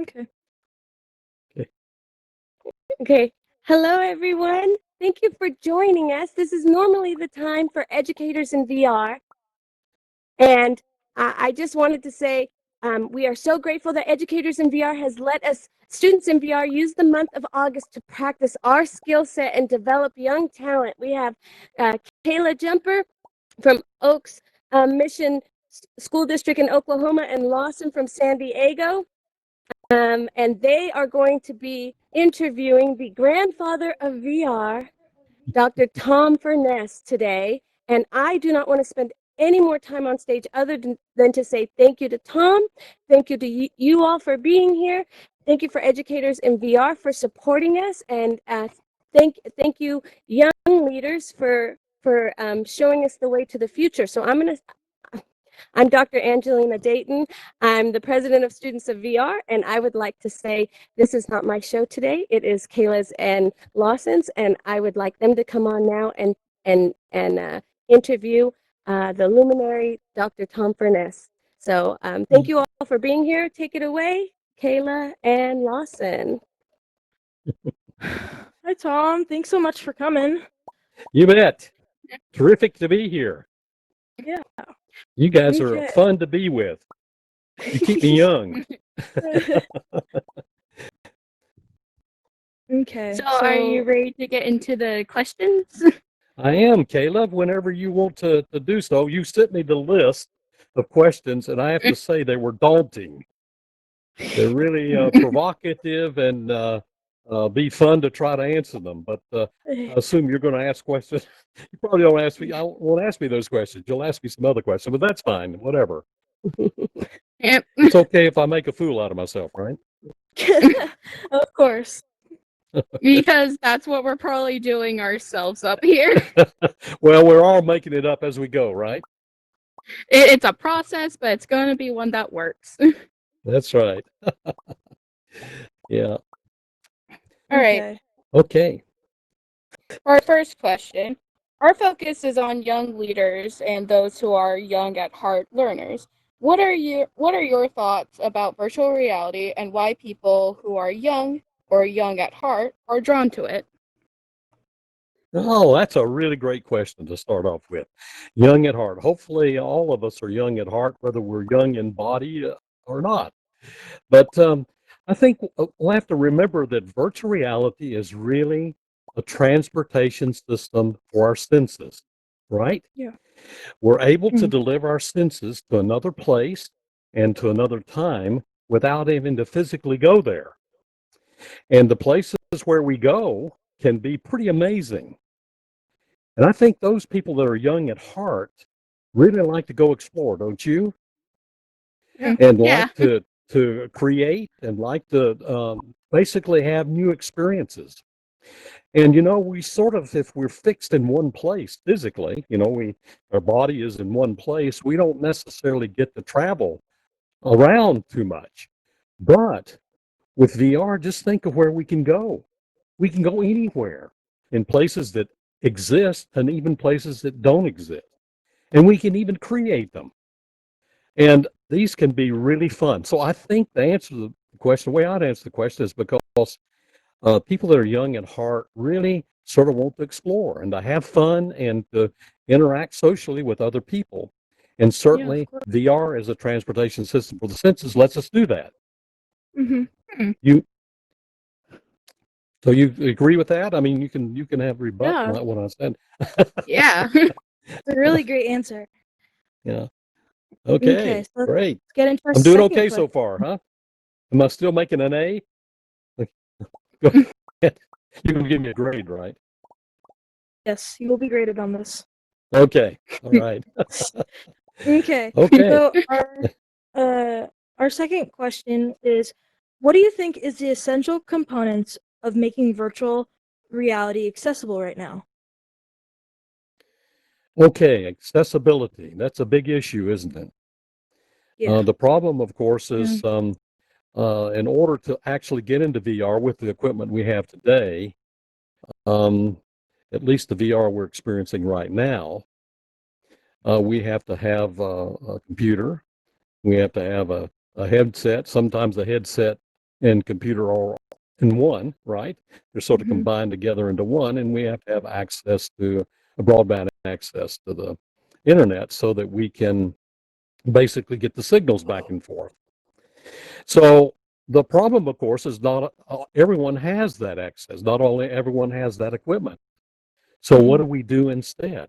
Okay. Okay. Okay. Hello, everyone. Thank you for joining us. This is normally the time for educators in VR. And I just wanted to say we are so grateful that Educators in VR has let us, students in VR, use the month of August to practice our skill set and develop young talent. We have Kayla Jumper from Oaks Mission School District in Oklahoma and Lawson from San Diego. And they are going to be interviewing the grandfather of VR, Dr. Tom Furness, today. And I do not want to spend any more time on stage other than to say thank you to Tom. Thank you to you all for being here. Thank you for Educators in VR for supporting us. And thank you, young leaders, for showing us the way to the future. So I'm Dr. Angelina Dayton. I'm the president of Students of VR, and I would like to say this is not my show today. It is Kayla's and Lawson's, and I would like them to come on now and interview the luminary, Dr. Tom Furness. So thank you all for being here. Take it away, Kayla and Lawson. Hi, Tom. Thanks so much for coming. You bet. Terrific to be here. Yeah. You guys are Okay. fun to be with. You keep me young. Okay. So are you ready to get into the questions? I am, Caleb. Whenever you want to do so, you sent me the list of questions, and I have to say they were daunting. They're really provocative and be fun to try to answer them. But I assume you're going to ask questions. You probably don't ask me. I won't ask me those questions. You'll ask me some other questions, but that's fine. Whatever. Yep. It's okay if I make a fool out of myself, right? Of course. Because that's what we're probably doing ourselves up here. Well, we're all making it up as we go, right? It's a process, but it's going to be one that works. That's right. Yeah. All right. Okay. For our first question, our focus is on young leaders and those who are young at heart learners. What are your thoughts about virtual reality and why people who are young or young at heart are drawn to it? Oh, that's a really great question to start off with. Young at heart. Hopefully, all of us are young at heart, whether we're young in body or not. But I think we'll have to remember that virtual reality is really a transportation system for our senses, right? Yeah. We're able to Mhm. deliver our senses to another place and to another time without having to physically go there. And the places where we go can be pretty amazing. And I think those people that are young at heart really like to go explore, don't you? And Yeah. like to create and like to basically have new experiences. And we sort of, if we're fixed in one place physically, our body is in one place, we don't necessarily get to travel around too much. But with VR, just think of where we can go. We can go anywhere in places that exist and even places that don't exist. And we can even create them. And these can be really fun. So I think the answer to the question, the way I'd answer the question is because people that are young at heart really sort of want to explore and to have fun and to interact socially with other people. And certainly VR as a transportation system for the senses lets us do that. Mm-hmm. So you agree with that? I mean, you can have rebut Yeah. what I said. Yeah. It's a really great answer. Yeah. Okay, Okay. so Great. let's get into our I'm doing second okay question. so far, huh? Am I still making an A? Go ahead. You can give me a grade, right? Yes, you will be graded on this. Okay. All right. Okay. Okay. So our second question is, what do you think is the essential components of making virtual reality accessible right now? Okay. Accessibility. That's a big issue, isn't it? Yeah. The problem, of course, is in order to actually get into VR with the equipment we have today, at least the VR we're experiencing right now, we have to have a computer. We have to have a headset. Sometimes the headset and computer are in one, right? They're sort of Mhm. combined together into one, and we have to have access to a broadband access to the internet so that we can basically get the signals back and forth. So the problem, of course, is not everyone has that access. Not only everyone has that equipment. So what do we do instead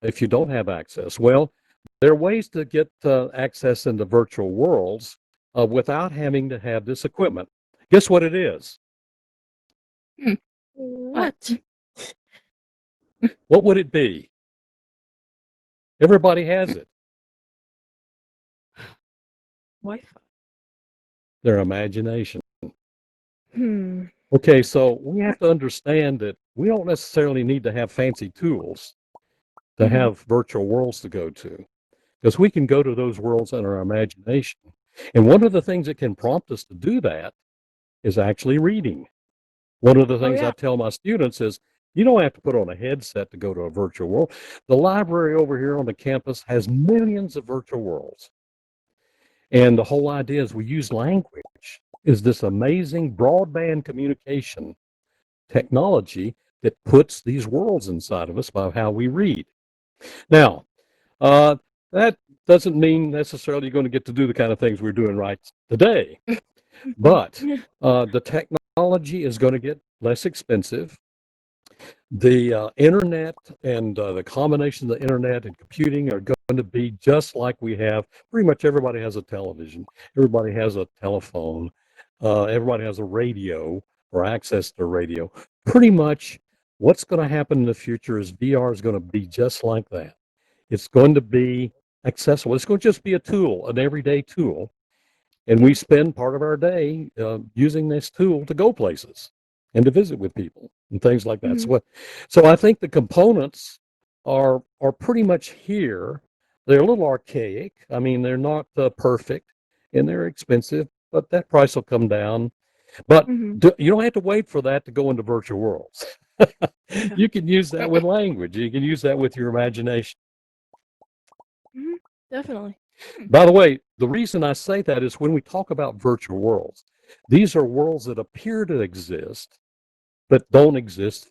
if you don't have access? Well, there are ways to get access into virtual worlds without having to have this equipment. Guess what it is? What? What would it be? Everybody has it. Wi-Fi. Their imagination. Hmm. Okay, so we have to understand that we don't necessarily need to have fancy tools to have virtual worlds to go to, because we can go to those worlds in our imagination. And one of the things that can prompt us to do that is actually reading. One of the things I tell my students is you don't have to put on a headset to go to a virtual world. The library over here on the campus has millions of virtual worlds. And the whole idea is we use language, is this amazing broadband communication technology that puts these worlds inside of us by how we read. Now, that doesn't mean necessarily you're going to get to do the kind of things we're doing right today, but the technology is going to get less expensive. The internet and the combination of the internet and computing are going to be just like we have. Pretty much everybody has a television, everybody has a telephone, everybody has a radio or access to radio. Pretty much what's going to happen in the future is VR is going to be just like that. It's going to be accessible. It's going to just be a tool, an everyday tool. And we spend part of our day using this tool to go places and to visit with people and things like that. So I think the components are pretty much here. They're a little archaic. I mean, they're not perfect and they're expensive, but that price will come down. But you don't have to wait for that to go into virtual worlds. You can use that with language. You can use that with your imagination. Definitely. By the way, the reason I say that is when we talk about virtual worlds, these are worlds that appear to exist, but don't exist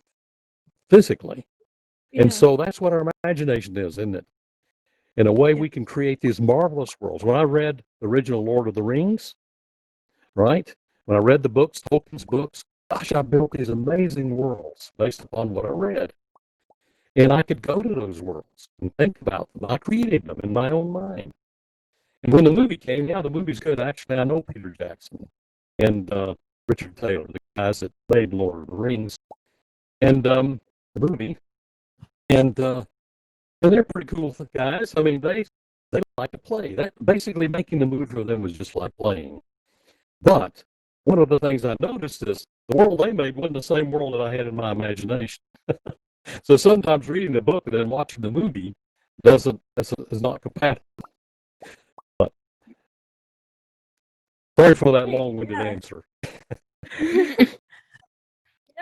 physically. And so that's what our imagination is, isn't it? In a way, we can create these marvelous worlds. When I read the original Lord of the Rings, right? When I read the books, Tolkien's books, gosh, I built these amazing worlds based upon what I read. And I could go to those worlds and think about them. I created them in my own mind. And when the movie came, yeah, the movie's good. Actually, I know Peter Jackson and Richard Taylor, the guys that made Lord of the Rings, and the movie. And they're pretty cool guys. I mean, they like to play. That basically making the movie for them was just like playing. But one of the things I noticed is the world they made wasn't the same world that I had in my imagination. So sometimes reading the book and then watching the movie is not compatible. But sorry for that long-winded answer.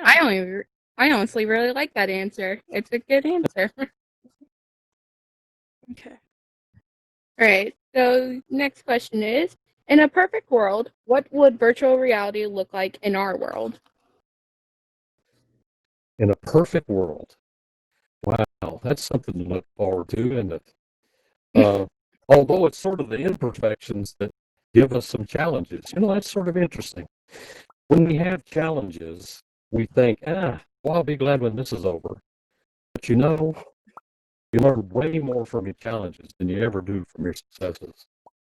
I honestly really like that answer. It's a good answer. Okay. All right. So next question is, in a perfect world, what would virtual reality look like in our world? In a perfect world. Wow, that's something to look forward to, isn't it? Although it's sort of the imperfections that give us some challenges. You know, that's sort of interesting. When we have challenges, we think, well, I'll be glad when this is over. But you know, you learn way more from your challenges than you ever do from your successes.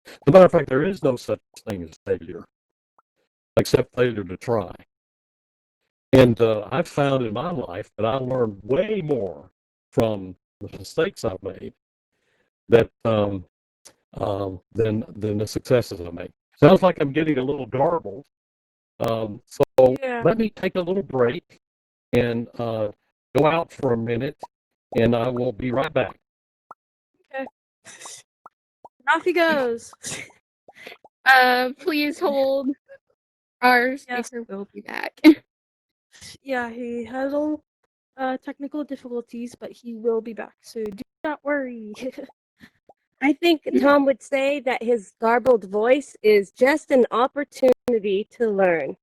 As a matter of fact, there is no such thing as failure, except failure to try. And I've found in my life that I learned way more from the mistakes I've made that than the successes I make. Sounds like I'm getting a little garbled. So let me take a little break and go out for a minute, and I will be right back. Okay. Off he goes. Please hold. Our Yes. speaker will be back. Yeah, he has all technical difficulties, but he will be back. So do not worry. I think Tom would say that his garbled voice is just an opportunity to learn.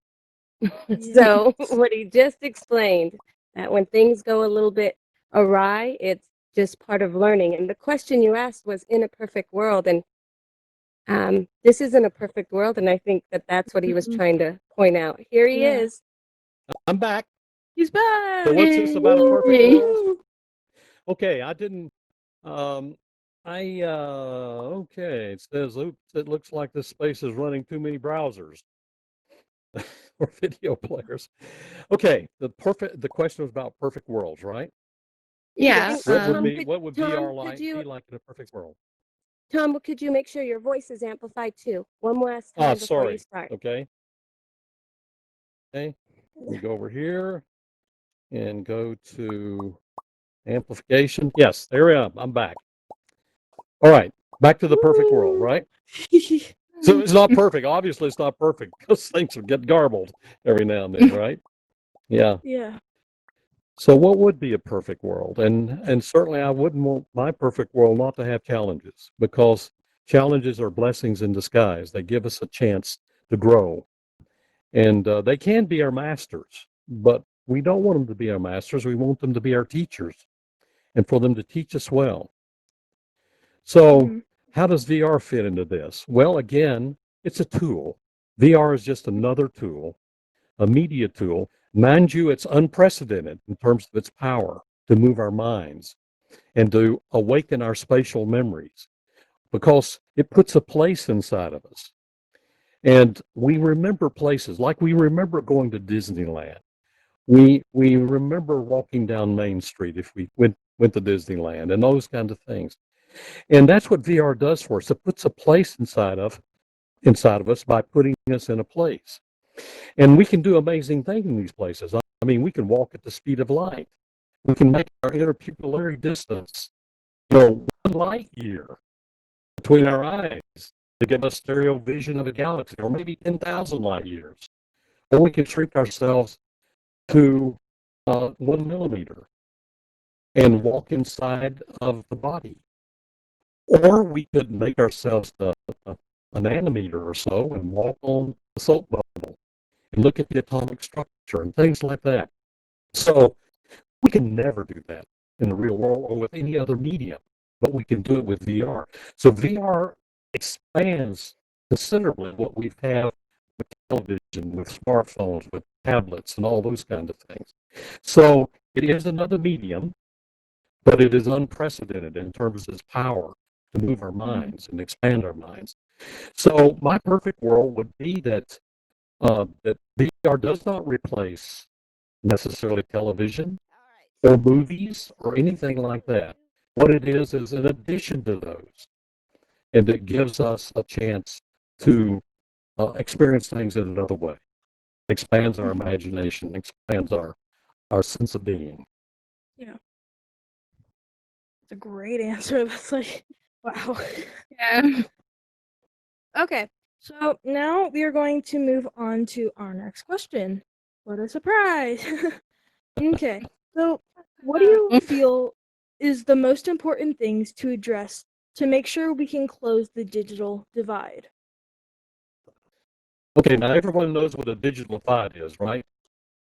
So what he just explained, that when things go a little bit awry, it's just part of learning. And the question you asked was in a perfect world, and this isn't a perfect world, and I think that that's what he was trying to point out. Here he Yeah. is. I'm back. He's back. So what's this about a perfect Yay. world? Okay, I didn't. Okay. It says, "Oops, it looks like this space is running too many browsers or video players." Okay, the question was about perfect worlds, right? Yeah. And What would Tom, VR could like be you, like in a perfect world? Tom, could you make sure your voice is amplified too? One last Ah, time before you sorry. start. Okay. Okay. We go over here and go to amplification. Yes, there we are. I'm back. All right, back to the perfect world, right? So it's not perfect. Obviously, it's not perfect because things get garbled every now and then, right? Yeah. Yeah. So what would be a perfect world? And certainly I wouldn't want my perfect world not to have challenges, because challenges are blessings in disguise. They give us a chance to grow, and they can be our masters, but we don't want them to be our masters. We want them to be our teachers and for them to teach us well. So Mhm. how does VR fit into this? Well, again, it's a tool. VR is just another tool, a media tool. Mind you, it's unprecedented in terms of its power to move our minds and to awaken our spatial memories, because it puts a place inside of us. And we remember places, like we remember going to Disneyland. We remember walking down Main Street if we went to Disneyland and those kinds of things. And that's what VR does for us. It puts a place inside of us by putting us in a place. And we can do amazing things in these places. I mean, we can walk at the speed of light. We can make our interpupillary distance, 1 light year between our eyes to give us stereo vision of a galaxy, or maybe 10,000 light years. Or we can shrink ourselves to 1 millimeter and walk inside of the body. Or we could make ourselves a nanometer or so and walk on the soap bubble and look at the atomic structure and things like that. So we can never do that in the real world or with any other medium, but we can do it with VR. So VR expands considerably what we've had with television, with smartphones, with tablets, and all those kinds of things. So it is another medium, but it is unprecedented in terms of its power to move our minds and expand our minds. So my perfect world would be that VR does not replace necessarily television or movies or anything like that. What it is in addition to those, and it gives us a chance to experience things in another way. Expands our imagination, expands our sense of being. Yeah. It's a great answer. That's like, wow. Yeah. Okay, so now we are going to move on to our next question. What a surprise! Okay, so what do you feel is the most important things to address to make sure we can close the digital divide? Okay, now everyone knows what a digital divide is, right?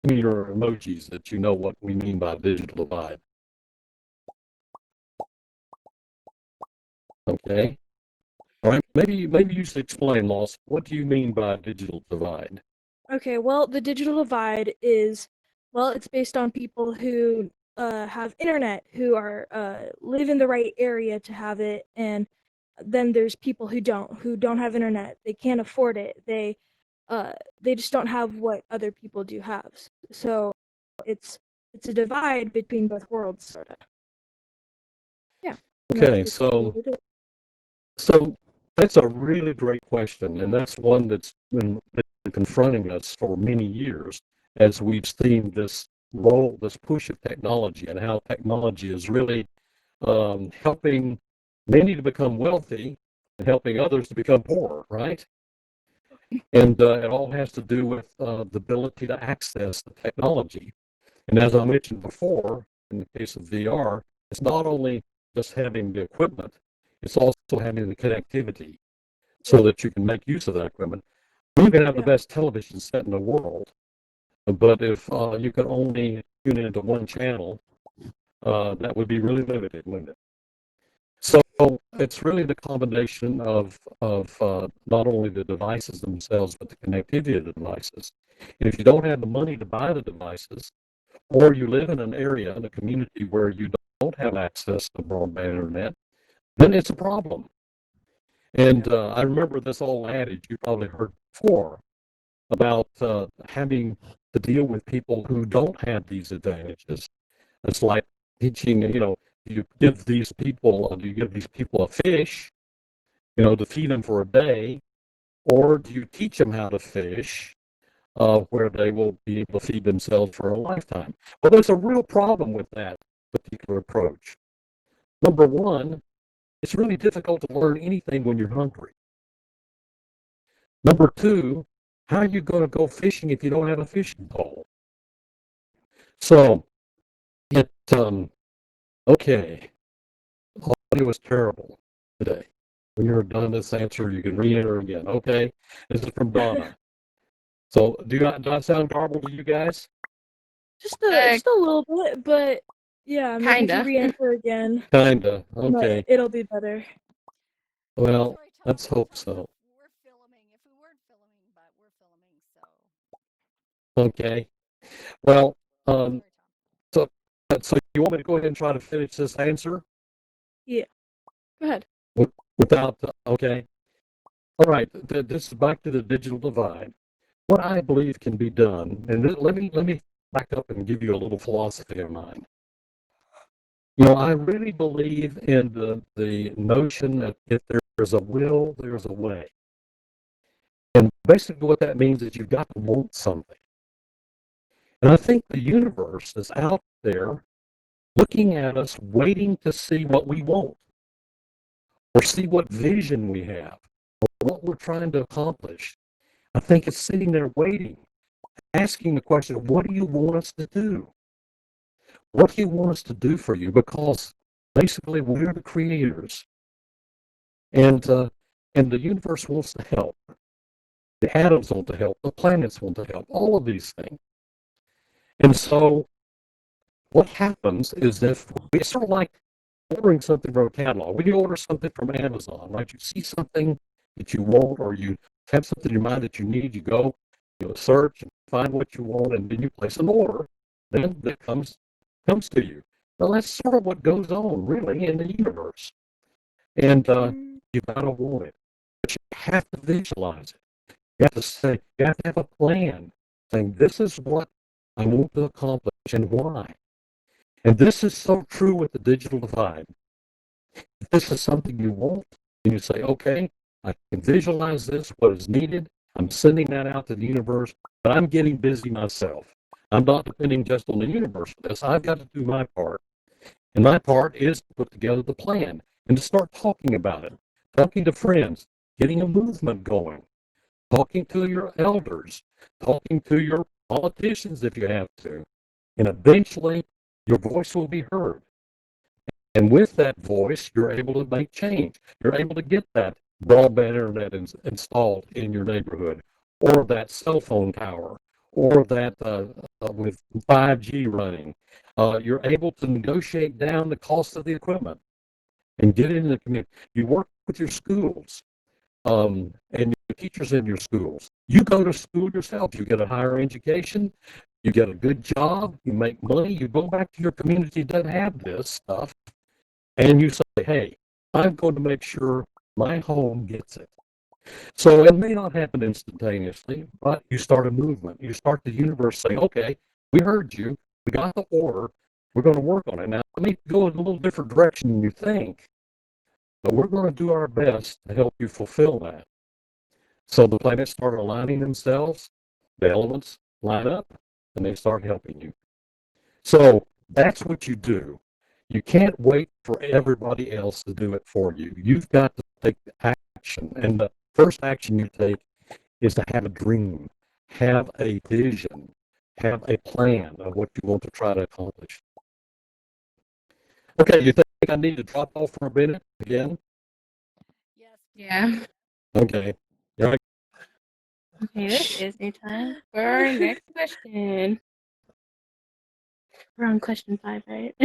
Give me your emojis that you know what we mean by digital divide. Okay. All right. Maybe you should explain, Lawson. What do you mean by digital divide? Okay, well, the digital divide is, well, it's based on people who have internet, who are live in the right area to have it, and then there's people who don't have internet. They can't afford it. They just don't have what other people do have. So it's it's a divide between both worlds, sort of. Yeah. And that's Okay, basically so what it is. so that's a really great question, and that's one that's been confronting us for many years as we've seen this push of technology, and how technology is really helping many to become wealthy and helping others to become poor, right? And it all has to do with the ability to access the technology. And as I mentioned before, in the case of VR, it's not only just having the equipment, it's also having the connectivity so that you can make use of that equipment. You can have the best television set in the world, but if you could only tune into one channel, that would be really limited, wouldn't it? So it's really the combination of not only the devices themselves, but the connectivity of the devices. And if you don't have the money to buy the devices, or you live in an area, in a community where you don't have access to broadband internet, then it's a problem. And I remember this old adage you probably heard before about having to deal with people who don't have these advantages. It's like teaching, you give these people a fish, to feed them for a day, or do you teach them how to fish where they will be able to feed themselves for a lifetime? Well, there's a real problem with that particular approach. Number one, it's really difficult to learn anything when you're hungry. Number two, how are you going to go fishing if you don't have a fishing pole? So, okay, audio was terrible today. When you're done this answer, you can re-enter again. Okay, this is from Donna. So, do I sound garbled to you guys? Just a little bit, but yeah, maybe if you Kinda. re-enter again, Kinda. Okay. it'll be better. Well, let's hope so. We're filming. If we weren't filming, but we're filming, so. Okay. Well, Sorry, Tom. so you want me to go ahead and try to finish this answer? Yeah. Go ahead. Without, okay. All right. This is back to the digital divide. What I believe can be done, and let me back up and give you a little philosophy of mine. I really believe in the notion that if there's a will, there's a way. And basically what that means is you've got to want something. And I think the universe is out there looking at us, waiting to see what we want, or see what vision we have, or what we're trying to accomplish. I think it's sitting there waiting, asking the question, what do you want us to do? What do you want us to do for you? Because basically we're the creators. And the universe wants to help. The atoms want to help. The planets want to help. All of these things. And so what happens is if it's sort of like ordering something from a catalog. When you order something from Amazon, right? You see something that you want, or you have something in your mind that you need, you go, search and find what you want, and then you place an order. Then that comes to you. Well, that's sort of what goes on, really, in the universe. And you've got to want it. But you have to visualize it. You have to say, you have to have a plan, saying, this is what I want to accomplish and why. And this is so true with the digital divide. If this is something you want, and you say, okay, I can visualize this, what is needed. I'm sending that out to the universe, but I'm getting busy myself. I'm not depending just on the universe for this. I've got to do my part. And my part is to put together the plan and to start talking about it, talking to friends, getting a movement going, talking to your elders, talking to your politicians if you have to. And eventually, your voice will be heard. And with that voice, you're able to make change. You're able to get that broadband internet installed in your neighborhood, or that cell phone tower, or that with 5G running. You're able to negotiate down the cost of the equipment and get it in the community. You work with your schools and your teachers in your schools. You go to school yourself. You get a higher education. You get a good job. You make money. You go back to your community that doesn't have this stuff. And you say, hey, I'm going to make sure my home gets it. So it may not happen instantaneously, but you start a movement. You start the universe saying, okay, we heard you. We got the order. We're going to work on it. Now, it may go in a little different direction than you think, but we're going to do our best to help you fulfill that. So the planets start aligning themselves, the elements line up, and they start helping you. So that's what you do. You can't wait for everybody else to do it for you. You've got to take action. And the first action you take is to have a dream, have a vision, have a plan of what you want to try to accomplish. Okay, you think I need to drop off for a minute again? Yeah. Okay. Here I- Okay, this is new time for our next question. We're on question 5, right?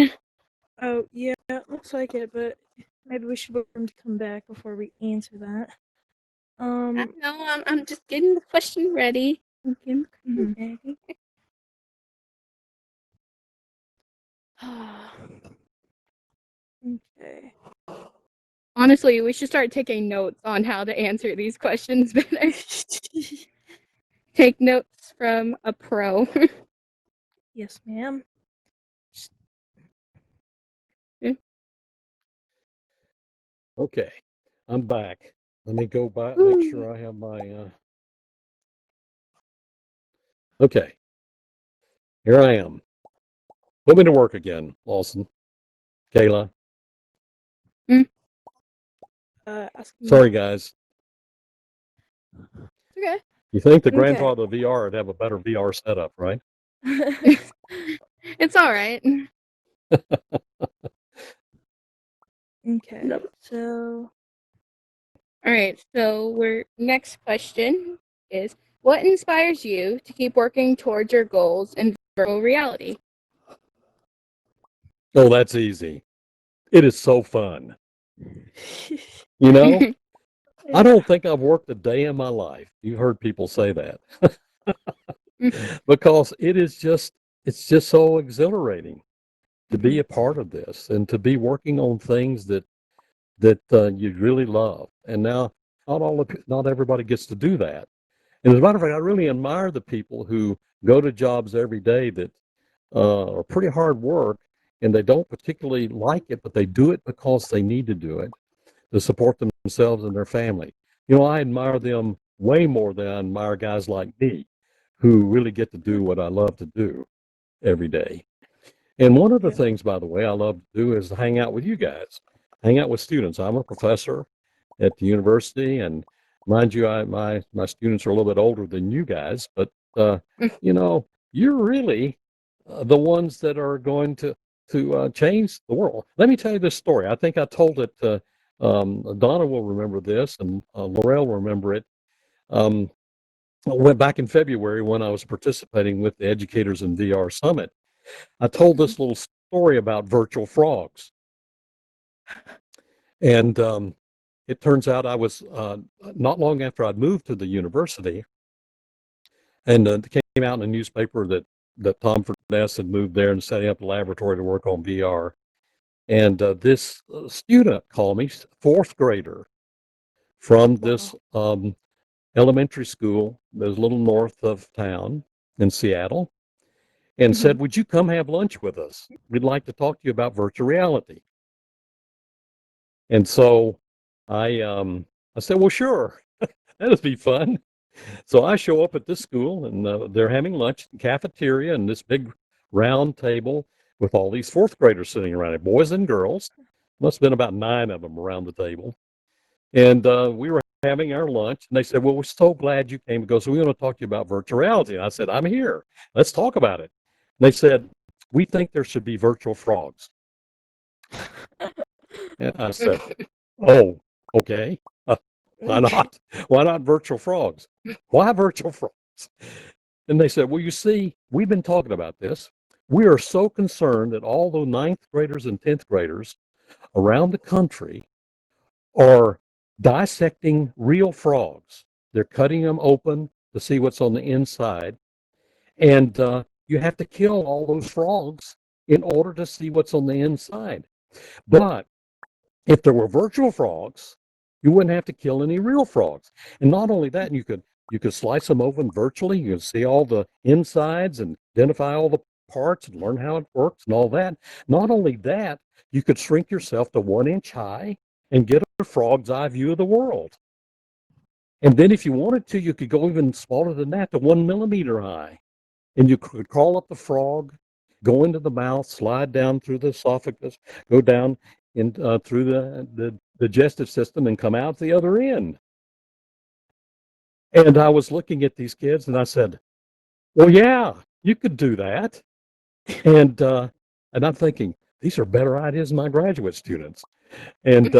Oh, yeah, looks like it, but maybe we should wait for him to come back before we answer that. No, I'm just getting the question ready. I'm getting the Mhm. question ready. Okay. Honestly, we should start taking notes on how to answer these questions better. Take notes from a pro. Yes, ma'am. Okay. I'm back. Let me go back, make Ooh. sure I have my. Okay. Here I am. Put me to work again, Lawson. Kayla. Ask me. Sorry, guys. Okay. You think the Okay. grandfather of VR would have a better VR setup, right? It's all right. Okay. Nope. So, All right. So, our next question is, what inspires you to keep working towards your goals in virtual reality? Oh, that's easy. It is so fun. You know, I don't think I've worked a day in my life. You've heard people say that because it's just so exhilarating to be a part of this and to be working on things that you really love. And now, not everybody gets to do that. And as a matter of fact, I really admire the people who go to jobs every day that are pretty hard work and they don't particularly like it, but they do it because they need to do it to support themselves and their family. You know, I admire them way more than I admire guys like me who really get to do what I love to do every day. And one of the yeah. things, by the way, I love to do is hang out with you guys, hang out with students. I'm a professor at the university, and mind you, my students are a little bit older than you guys, but you know, you're really the ones that are going to change the world. Let me tell you this story. I think I told it. Donna will remember this, and Laurel will remember it. Um, I went back in February when I was participating with the Educators in VR Summit. I told this little story about virtual frogs. And it turns out I was not long after I'd moved to the university, and it came out in a newspaper that Tom Furness had moved there and setting up a laboratory to work on VR. And this student called me, fourth grader, from this elementary school that was a little north of town in Seattle, and said, "Would you come have lunch with us? We'd like to talk to you about virtual reality." And so I said, "Well, sure, that'd be fun." So I show up at this school, and they're having lunch in the cafeteria and this big round table with all these fourth graders sitting around it, boys and girls. Must have been about 9 of them around the table. And we were having our lunch, and they said, "Well, we're so glad you came because we want to talk to you about virtual reality." And I said, "I'm here. Let's talk about it." And they said, "We think there should be virtual frogs." And I said, "Oh, okay. Why not? Why not virtual frogs? Why virtual frogs?" And they said, "Well, you see, we've been talking about this. We are so concerned that all the ninth graders and 10th graders around the country are dissecting real frogs. They're cutting them open to see what's on the inside. And you have to kill all those frogs in order to see what's on the inside. But if there were virtual frogs, you wouldn't have to kill any real frogs. And not only that, you could slice them open virtually. You can see all the insides and identify all the parts and learn how it works and all that. Not only that, you could shrink yourself to 1 inch high and get a frog's eye view of the world. And then if you wanted to, you could go even smaller than that to 1 millimeter high. And you could crawl up the frog, go into the mouth, slide down through the esophagus, go down through the digestive system and come out the other end. And I was looking at these kids and I said, "Well, yeah, you could do that." And I'm thinking, these are better ideas than my graduate students. And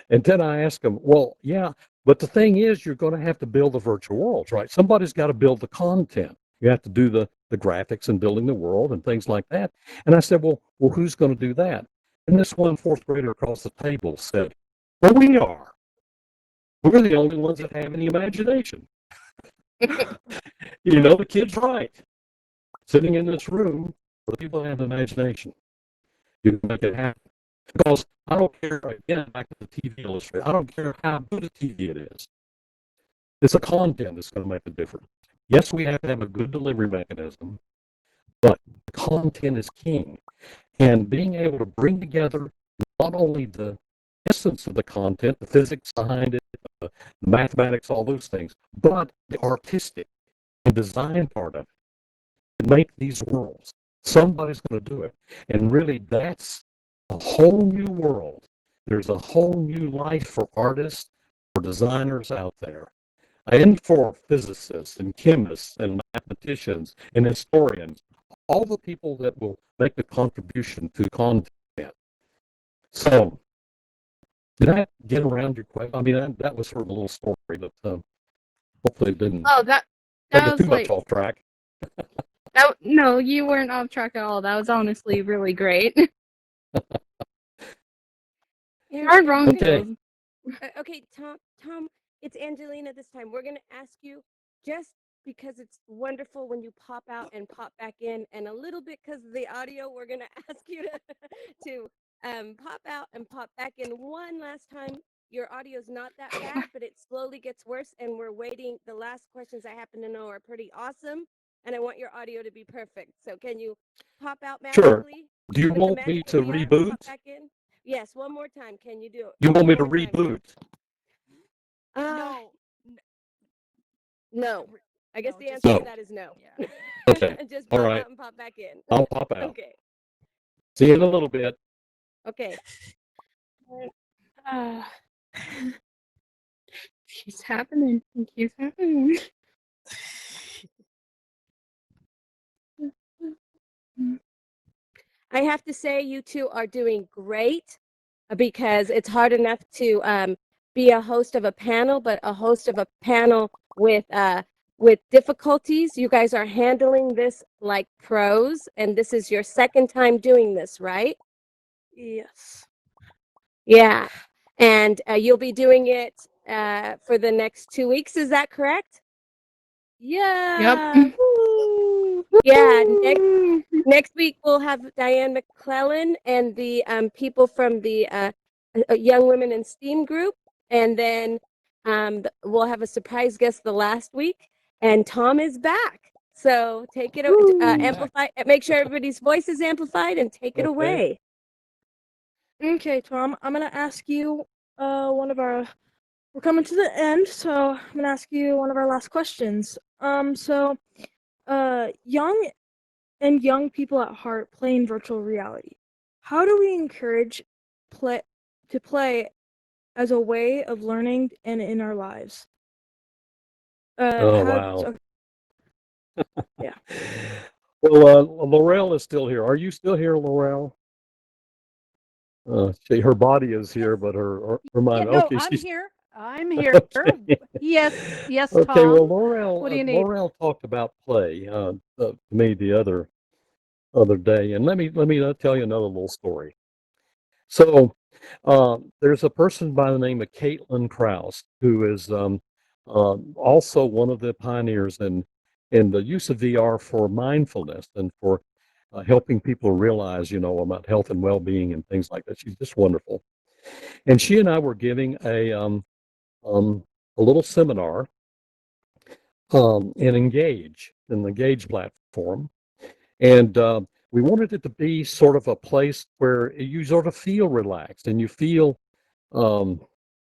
And then I asked them, well, yeah, but the thing is, you're going to have to build the virtual worlds, right? Somebody's got to build the content. You have to do the graphics and building the world and things like that. And I said, well, who's going to do that? And this one fourth grader across the table said, well, we are. We're the only ones that have any imagination. The kid's right. Sitting in this room, the people have imagination. You can make it happen. Because I don't care, again, back to the TV illustrator, I don't care how good a TV it is. It's the content that's going to make the difference. Yes, we have to have a good delivery mechanism, but the content is king. And being able to bring together not only the essence of the content, the physics behind it, the mathematics, all those things, but the artistic and design part of it to make these worlds. Somebody's going to do it. And really, that's a whole new world. There's a whole new life for artists, for designers out there, and for physicists and chemists and mathematicians and historians, all the people that will make the contribution to content. So, did I get around your question? I mean, that was sort of a little story, but hopefully it didn't Oh, that get was too much off track. no, you weren't off track at all. That was honestly really great. You aren't wrong. Okay. Okay, Tom, it's Angelina this time. We're going to ask you, just because it's wonderful when you pop out and pop back in, and a little bit because of the audio, we're going to ask you to pop out and pop back in one last time. Your audio's not that bad, but it slowly gets worse, and we're waiting. The last questions I happen to know are pretty awesome, and I want your audio to be perfect. So can you pop out Sure. magically? Do you With the want me magic to VR, reboot? pop back in? Yes, one more time. Can you do it? You want me One to more time. reboot? No. No. I guess No, the just answer No. to that is no. Yeah. Okay. Just All pop right. out and pop back in. I'll pop out. Okay. See you in a little bit. Okay. Keeps happening. It keeps happening. I have to say you two are doing great because it's hard enough to be a host of a panel, but a host of a panel with difficulties. You guys are handling this like pros, and this is your second time doing this, right? Yes. Yeah. And you'll be doing it for the next 2 weeks. Is that correct? Yeah. Woo. Yeah. Next week we'll have Diane McClellan and the people from the Young Women in STEAM group, and then we'll have a surprise guest the last week. And Tom is back. So take it, amplify, make sure everybody's voice is amplified, and take it Okay. away. Okay, Tom, I'm gonna ask you we're coming to the end, so I'm gonna ask you one of our last questions. Young people at heart play in virtual reality. How do we encourage play as a way of learning and in our lives? Oh, wow. Yeah. Well, Laurel is still here. Are you still here, Laurel? Her body is here, but her Yeah, mind. no, Okay, I'm she's here. I'm here. okay. Yes, Okay. Tom. Well, Laurel, What do you need? Laurel talked about play to me the other day, and let me tell you another little story. So, there's a person by the name of Caitlin Krause who is also one of the pioneers in the use of VR for mindfulness and for helping people realize, about health and well-being and things like that. She's just wonderful. And she and I were giving a little seminar in the Engage platform, and we wanted it to be sort of a place where you sort of feel relaxed and you feel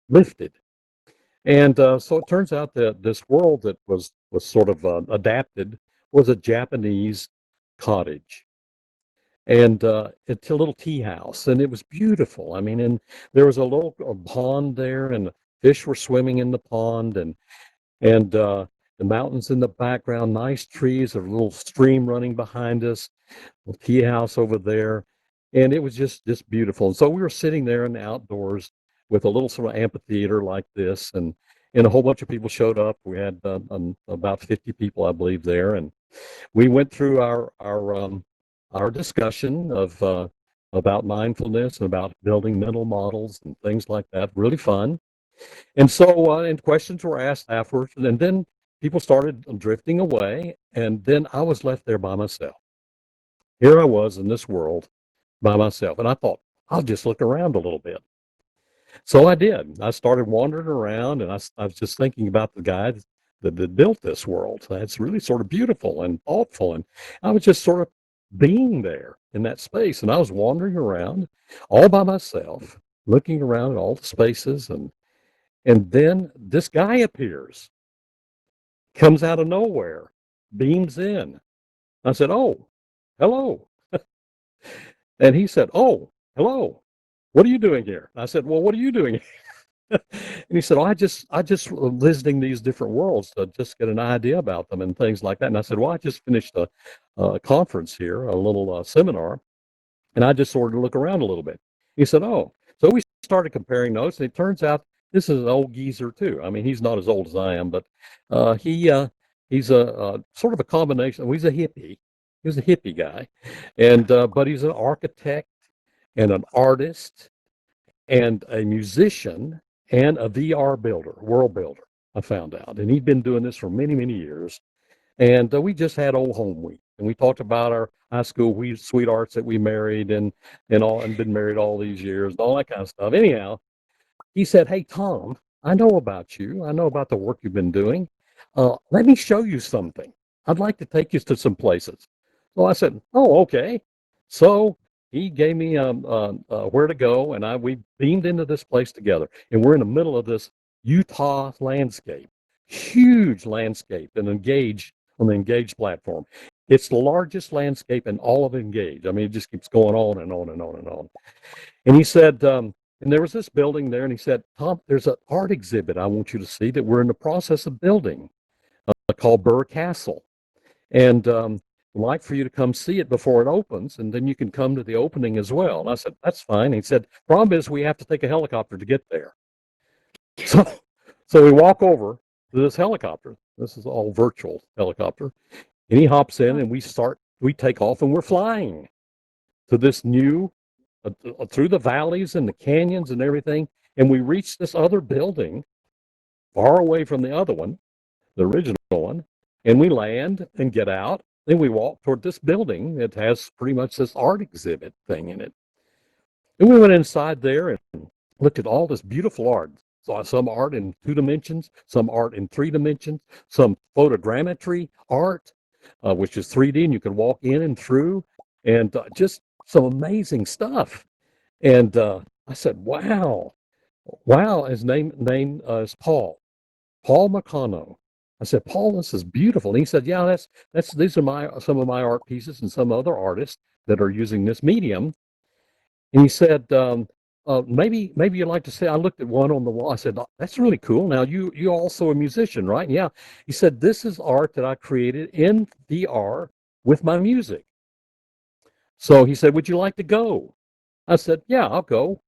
lifted. And so it turns out that this world that was sort of adapted was a Japanese cottage, and it's a little tea house, and it was beautiful. I mean, and there was a pond there, and fish were swimming in the pond, and the mountains in the background, nice trees, a little stream running behind us, a tea house over there, and it was just beautiful. And so we were sitting there in the outdoors, with a little sort of amphitheater like this, and a whole bunch of people showed up. We had about 50 people, I believe, there, and we went through our discussion of about mindfulness and about building mental models and things like that. Really fun. And so, and questions were asked afterwards, and then people started drifting away, and then I was left there by myself. Here I was in this world by myself, and I thought, I'll just look around a little bit. So I did. I started wandering around, and I was just thinking about the guy that built this world. It's really sort of beautiful and thoughtful, and I was just sort of being there in that space, and I was wandering around all by myself, looking around at all the spaces, and then this guy appears, comes out of nowhere, beams in. I said, "Oh, hello." And he said, "Oh, hello. What are you doing here?" I said, "Well, what are you doing?" And he said, "Oh, I just visiting these different worlds to just get an idea about them and things like that." And I said, "Well, I just finished a conference here, a little seminar, and I just sort of look around a little bit." He said, "Oh." So we started comparing notes, and it turns out this is an old geezer too. I mean, he's not as old as I am, but he's a sort of a combination. Well, he's a hippie. He was a hippie guy, and but he's an architect and an artist and a musician and a VR builder, world builder. I found out, and he'd been doing this for many, many years. And we just had old home week, and we talked about our high school sweethearts that we married and all, and been married all these years, and all that kind of stuff. Anyhow, he said, "Hey, Tom, I know about you. I know about the work you've been doing. Let me show you something. I'd like to take you to some places." So I said, "Oh, okay." So he gave me where to go, and we beamed into this place together. And we're in the middle of this Utah landscape, huge landscape, and Engage on the Engage platform. It's the largest landscape in all of Engage. I mean, it just keeps going on and on and on and on. And he said, and there was this building there, and he said, "Tom, there's an art exhibit I want you to see that we're in the process of building called Burr Castle. And I'd like for you to come see it before it opens, and then you can come to the opening as well." And I said, "That's fine." And he said, "Problem is we have to take a helicopter to get there." So, so we walk over to this helicopter. This is all virtual helicopter. And he hops in, and we take off, and we're flying to this new through the valleys and the canyons and everything. And we reach this other building far away from the other one, the original one. And we land and get out. Then we walk toward this building that has pretty much this art exhibit thing in it. And we went inside there and looked at all this beautiful art. Saw some art in 2 dimensions, some art in 3 dimensions, some photogrammetry art, which is 3D, and you can walk in and through, and just some amazing stuff. And I said, "Wow, wow!" His name is Paul McConnell. I said, "Paul, this is beautiful." And he said, "Yeah, that's these are some of my art pieces and some other artists that are using this medium." And he said, maybe you'd like to say." I looked at one on the wall. I said, "That's really cool. Now you also a musician, right?" "Yeah." He said, "This is art that I created in VR with my music." So he said, "Would you like to go?" I said, "Yeah, I'll go.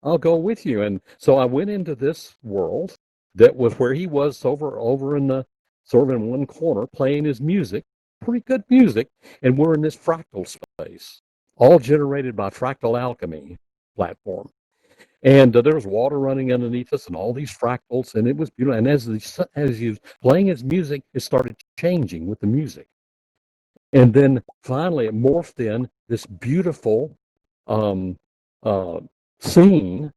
I'll go with you." And so I went into this world that was where he was over in the sort of in one corner playing his music, pretty good music, and we're in this fractal space, all generated by Fractal Alchemy platform. And there was water running underneath us and all these fractals, and it was beautiful. And as he was playing his music, it started changing with the music. And then finally it morphed in this beautiful um, uh, scene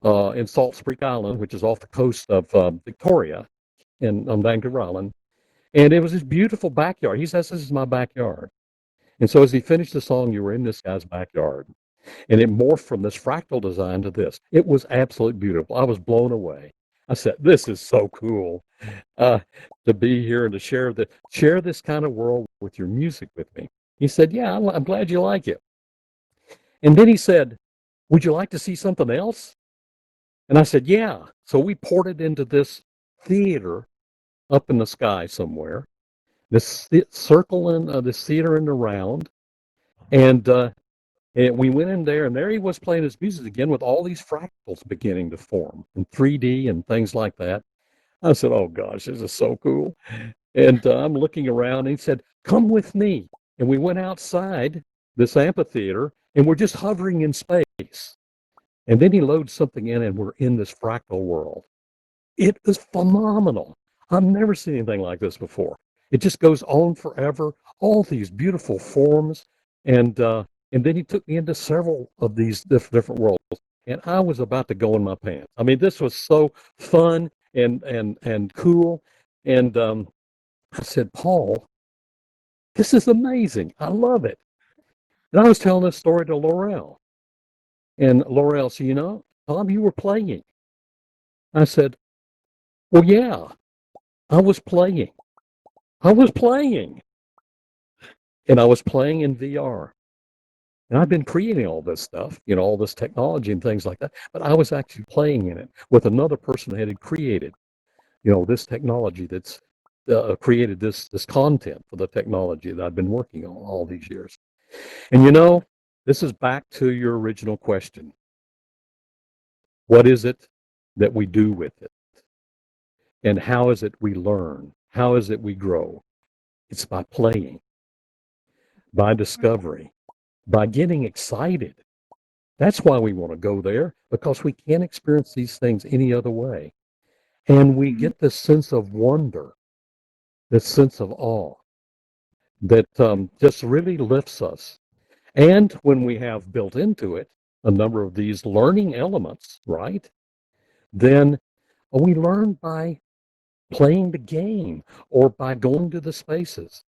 in Salt Spring Island, which is off the coast of Victoria on Vancouver Island. And it was this beautiful backyard. He says, "This is my backyard." And so as he finished the song, "You were in this guy's backyard." And it morphed from this fractal design to this. It was absolutely beautiful. I was blown away. I said, "This is so cool uh, to be here and to share this kind of world with your music with me." He said, "Yeah, I'm glad you like it." And then he said, "Would you like to see something else?" And I said, "Yeah." So we ported into this theater up in the sky somewhere, this circle in this theater in the round, and And we went in there, and there he was playing his music again with all these fractals beginning to form in 3D and things like that. I said, "Oh gosh, this is so cool." And I'm looking around, and he said, "Come with me." And we went outside this amphitheater, and we're just hovering in space. And then he loads something in, and we're in this fractal world. It was phenomenal. I've never seen anything like this before. It just goes on forever, all these beautiful forms. And then he took me into several of these different worlds. And I was about to go in my pants. I mean, this was so fun and cool. And I said, "Paul, this is amazing. I love it." And I was telling this story to Laurel. And Laurel said, "Tom, you were playing." I said, "Well, yeah, I was playing. I was playing. And I was playing in VR. And I've been creating all this stuff, all this technology and things like that. But I was actually playing in it with another person that had created, this technology that's created this content for the technology that I've been working on all these years. And this is back to your original question. What is it that we do with it? And how is it we learn? How is it we grow? It's by playing, by discovery, by getting excited. That's why we want to go there, because we can't experience these things any other way. And we get this sense of wonder, this sense of awe that just really lifts us. And when we have built into it a number of these learning elements, right, then we learn by playing the game or by going to the spaces.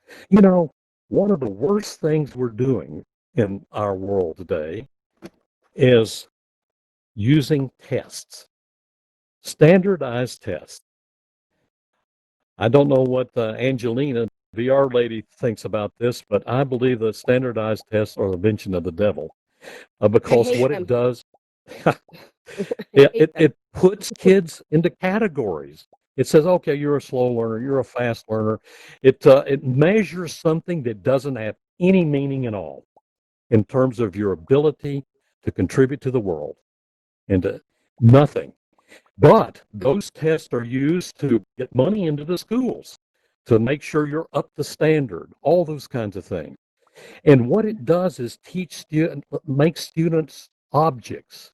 One of the worst things we're doing in our world today is using tests, standardized tests. I don't know what Angelina, VR lady, thinks about this, but I believe that standardized tests are the invention of the devil because what it does, it puts kids into categories. It says, okay, you're a slow learner, you're a fast learner. It measures something that doesn't have any meaning at all in terms of your ability to contribute to the world, and nothing. But those tests are used to get money into the schools, to make sure you're up to standard, all those kinds of things. And what it does is make students objects.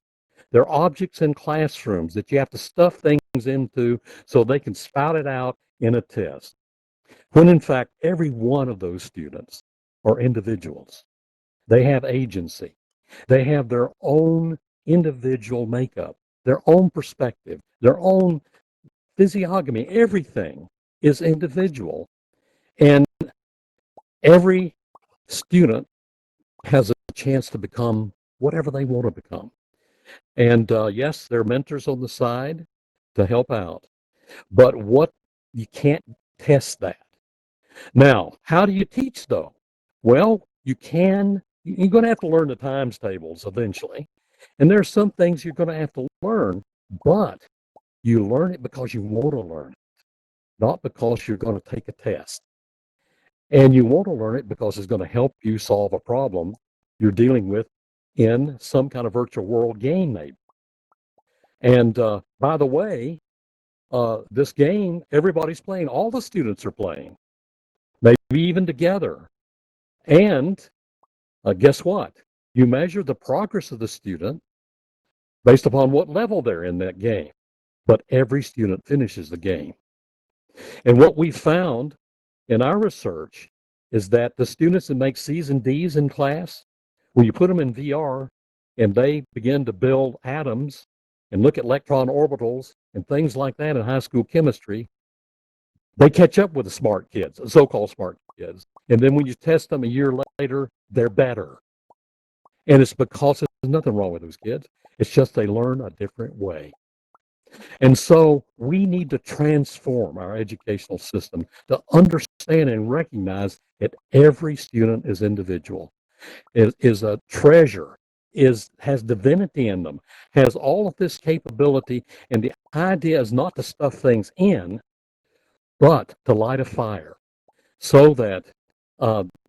They're objects in classrooms that you have to stuff things into so they can spout it out in a test. When in fact, every one of those students are individuals. They have agency. They have their own individual makeup, their own perspective, their own physiognomy. Everything is individual. And every student has a chance to become whatever they want to become. And yes, there are mentors on the side to help out. But you can't test that. Now, how do you teach though? Well, you're going to have to learn the times tables eventually. And there are some things you're going to have to learn, but you learn it because you want to learn it, not because you're going to take a test. And you want to learn it because it's going to help you solve a problem you're dealing with in some kind of virtual world game, maybe. And by the way, this game, everybody's playing, all the students are playing, maybe even together. And guess what? You measure the progress of the student based upon what level they're in that game. But every student finishes the game. And what we found in our research is that the students that make C's and D's in class, when you put them in VR and they begin to build atoms and look at electron orbitals and things like that in high school chemistry, they catch up with the smart kids, the so-called smart kids. And then when you test them a year later, they're better. And it's because there's nothing wrong with those kids. It's just they learn a different way. And so we need to transform our educational system to understand and recognize that every student is individual, is a treasure, has divinity in them, has all of this capability. And the idea is not to stuff things in, but to light a fire so that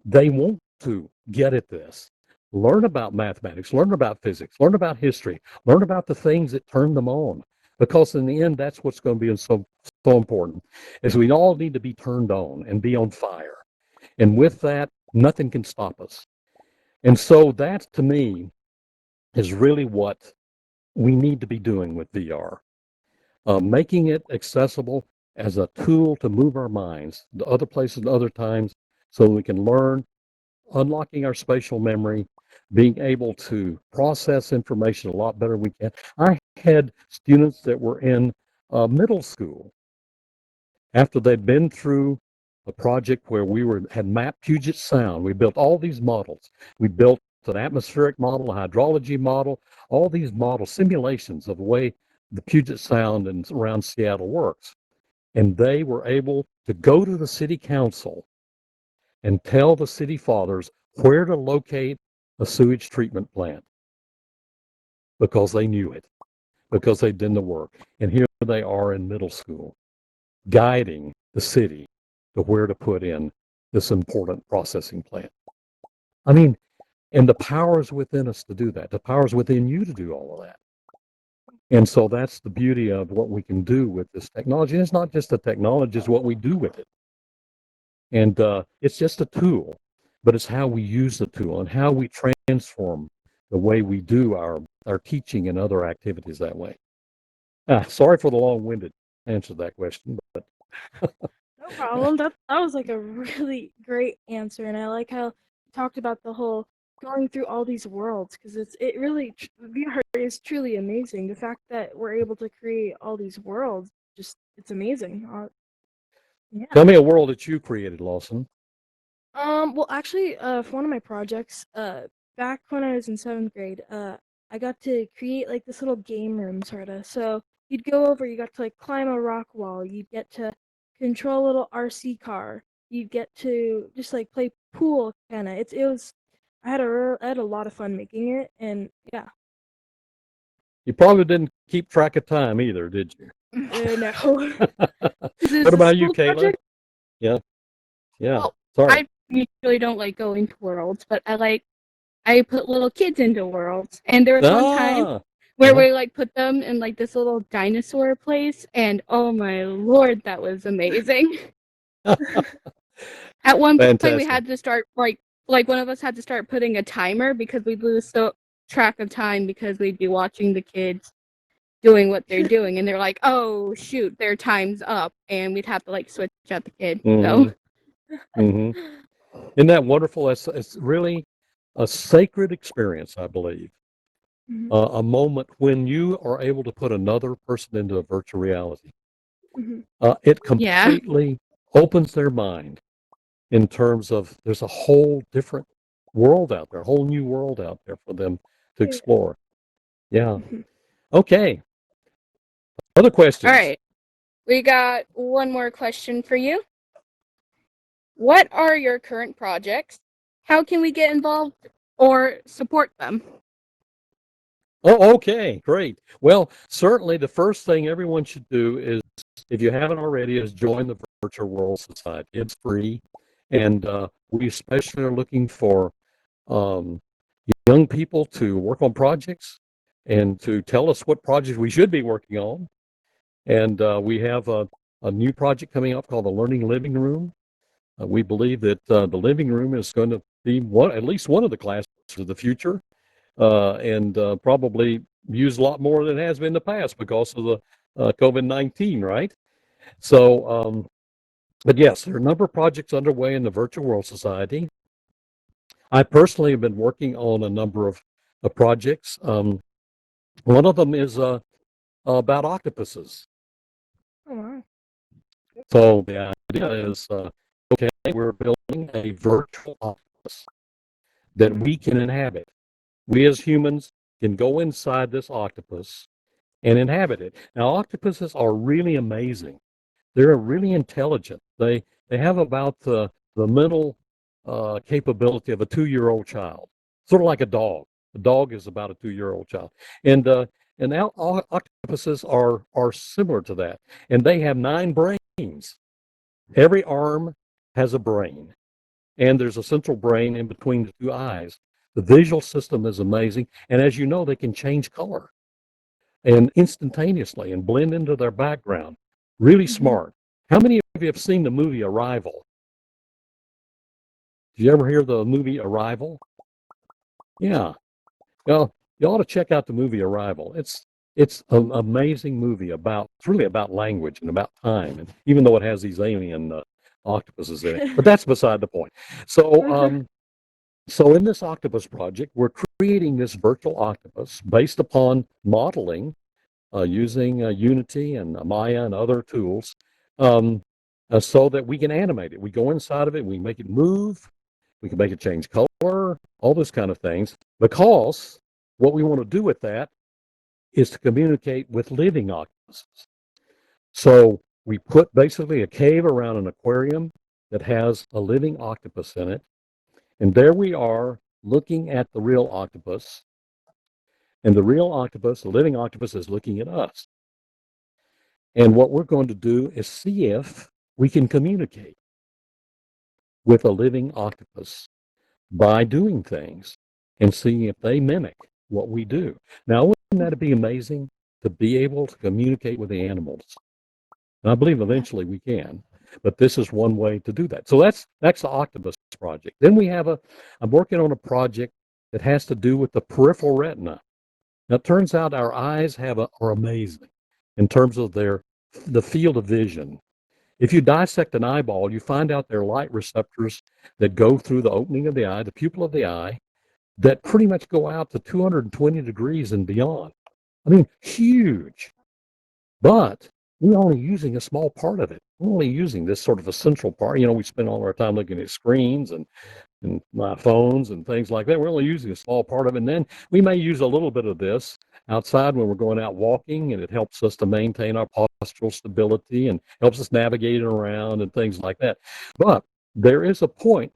they want to get at this, learn about mathematics, learn about physics, learn about history, learn about the things that turn them on. Because in the end, that's what's going to be so important, is we all need to be turned on and be on fire. And with that, nothing can stop us. And so that, to me, is really what we need to be doing with VR. Making it accessible as a tool to move our minds to other places and other times so we can learn, unlocking our spatial memory, being able to process information a lot better than we can. I had students that were in middle school after they'd been through a project where we had mapped Puget Sound. We built all these models. We built an atmospheric model, a hydrology model, all these model simulations of the way the Puget Sound and around Seattle works. And they were able to go to the city council and tell the city fathers where to locate a sewage treatment plant because they knew it, because they'd done the work. And here they are in middle school, guiding the city to where to put in this important processing plant. I mean, and the power is within us to do that. The power is within you to do all of that. And so that's the beauty of what we can do with this technology. And it's not just the technology, it's what we do with it. And it's just a tool, but it's how we use the tool and how we transform the way we do our teaching and other activities that way. Sorry for the long-winded answer to that question, but No problem. That was like a really great answer, and I like how you talked about the whole going through all these worlds, because it really VR is truly amazing. The fact that we're able to create all these worlds, just it's amazing. Yeah. Tell me a world that you created, Lawson. Well, actually, for one of my projects, back when I was in 7th grade, I got to create like this little game room, sorta. So you'd go over, you got to like climb a rock wall, you'd get to control a little RC car, you'd get to just like play pool, kinda. I had a lot of fun making it, and yeah. You probably didn't keep track of time either, did you? No. Is this What a about you, school Kayla? project? Yeah. Well, Sorry. I usually don't like going to worlds, but I put little kids into worlds. And there was one time where Uh-huh. we like put them in like this little dinosaur place, and oh my lord, that was amazing. At one point we Fantastic. had to start like one of us had to start putting a timer because we'd lose track of time because we'd be watching the kids doing what they're doing, and they're like, oh shoot, their time's up, and we'd have to like switch out the kid. So Mm-hmm. Isn't that wonderful? It's really a sacred experience, I believe. Mhm, A moment when you are able to put another person into a virtual reality. mhm. It yeah. completely opens their mind in terms of there's a whole different world out there, a whole new world out there for them to Yeah. explore. Yeah. Mhm. Okay. Other All questions? right. We got one more question for you. What are your current projects? How can we get involved or support them? Oh, okay, great. Well, certainly the first thing everyone should do is, if you haven't already, is join the Virtual World Society. It's free, and we especially are looking for um, young people to work on projects and to tell us what projects we should be working on. And we have a new project coming up called the Learning Living Room. We believe that the living room is going to be at least one of the classes of the future. And probably used a lot more than it has been in the past because of the COVID-19, right? So, but yes, there are a number of projects underway in the Virtual World Society. I personally have been working on a number of projects. One of them is about octopuses. Oh, wow. So the idea is, okay, we're building a virtual octopus that Mhm. we can inhabit. We as humans can go inside this octopus and inhabit it. Now, octopuses are really amazing. They're really intelligent. They have about the mental capability of a 2-year-old child, sort of like a dog. A dog is about a 2-year-old child, and octopuses are similar to that, and they have 9 brains. Every arm has a brain, and there's a central brain in between the 2 eyes. The visual system is amazing. And as you know, they can change color and instantaneously and blend into their background. Really smart. How many of you have seen the movie Arrival? Did you ever hear the movie Arrival? Yeah. Well, you ought to check out the movie Arrival. It's an amazing movie about it's really about language and about time, and even though it has these alien octopuses in it, but that's beside the point. So, so in this octopus project, we're creating this virtual octopus based upon modeling using Unity and Maya and other tools, so that we can animate it. We go inside of it, we make it move, we can make it change color, all those kind of things, because what we want to do with that is to communicate with living octopuses. So we put basically a cave around an aquarium that has a living octopus in it. And there we are looking at the real octopus. And the real octopus, the living octopus, is looking at us. And what we're going to do is see if we can communicate with a living octopus by doing things and seeing if they mimic what we do. Now, wouldn't that be amazing to be able to communicate with the animals? And I believe eventually we can, but this is one way to do that. So that's the octopus project. Then I'm working on a project that has to do with the peripheral retina. Now, it turns out our eyes are amazing in terms of the field of vision. If you dissect an eyeball, you find out there are light receptors that go through the opening of the eye, the pupil of the eye, that pretty much go out to 220 degrees and beyond. I mean, huge. But we're only using a small part of it. We're only using this sort of a central part. We spend all our time looking at screens and my phones and things like that. We're only using a small part of it. And then we may use a little bit of this outside when we're going out walking, and it helps us to maintain our postural stability and helps us navigate around and things like that. But there is a point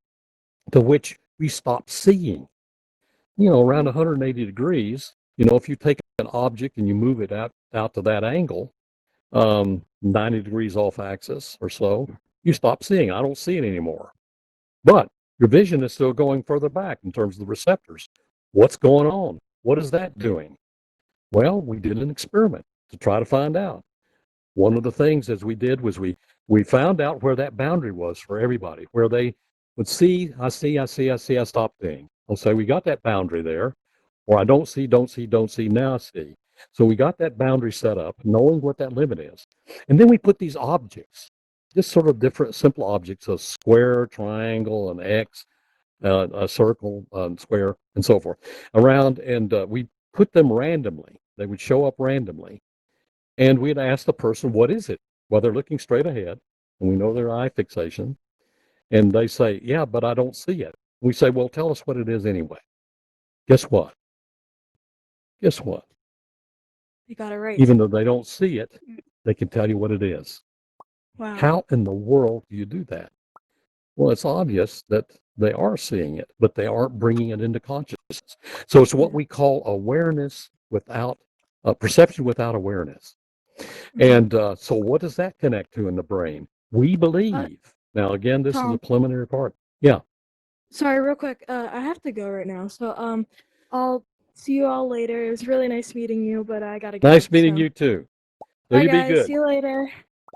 to which we stop seeing, around 180 degrees. If you take an object and you move it out to that angle, 90 degrees off axis or so, you stop seeing. I don't see it anymore. But your vision is still going further back in terms of the receptors. What's going on? What is that doing? Well, we did an experiment to try to find out. One of the things as we did was we found out where that boundary was for everybody, where they would see, I stop seeing. I'll say we got that boundary there, or I don't see, now I see. So we got that boundary set up, knowing what that limit is. And then we put these objects, just sort of different simple objects, a square, triangle, an X, a circle, square, and so forth, around, and we put them randomly. They would show up randomly. And we'd ask the person, what is it? Well, they're looking straight ahead, and we know their eye fixation. And they say, yeah, but I don't see it. We say, well, tell us what it is anyway. Guess what? Guess what? You got it right. Even though they don't see it, they can tell you what it is. Wow. How in the world do you do that? Well, it's obvious that they are seeing it, but they aren't bringing it into consciousness. So it's what we call awareness without perception without awareness. And so what does that connect to in the brain? We believe. Now, again, this is Tom. the preliminary part. Yeah. Sorry, real quick. I have to go right now. So I'll see you all later. It was really nice meeting you, but I gotta go. Nice meeting you too. So Bye, you guys. be good. See you later.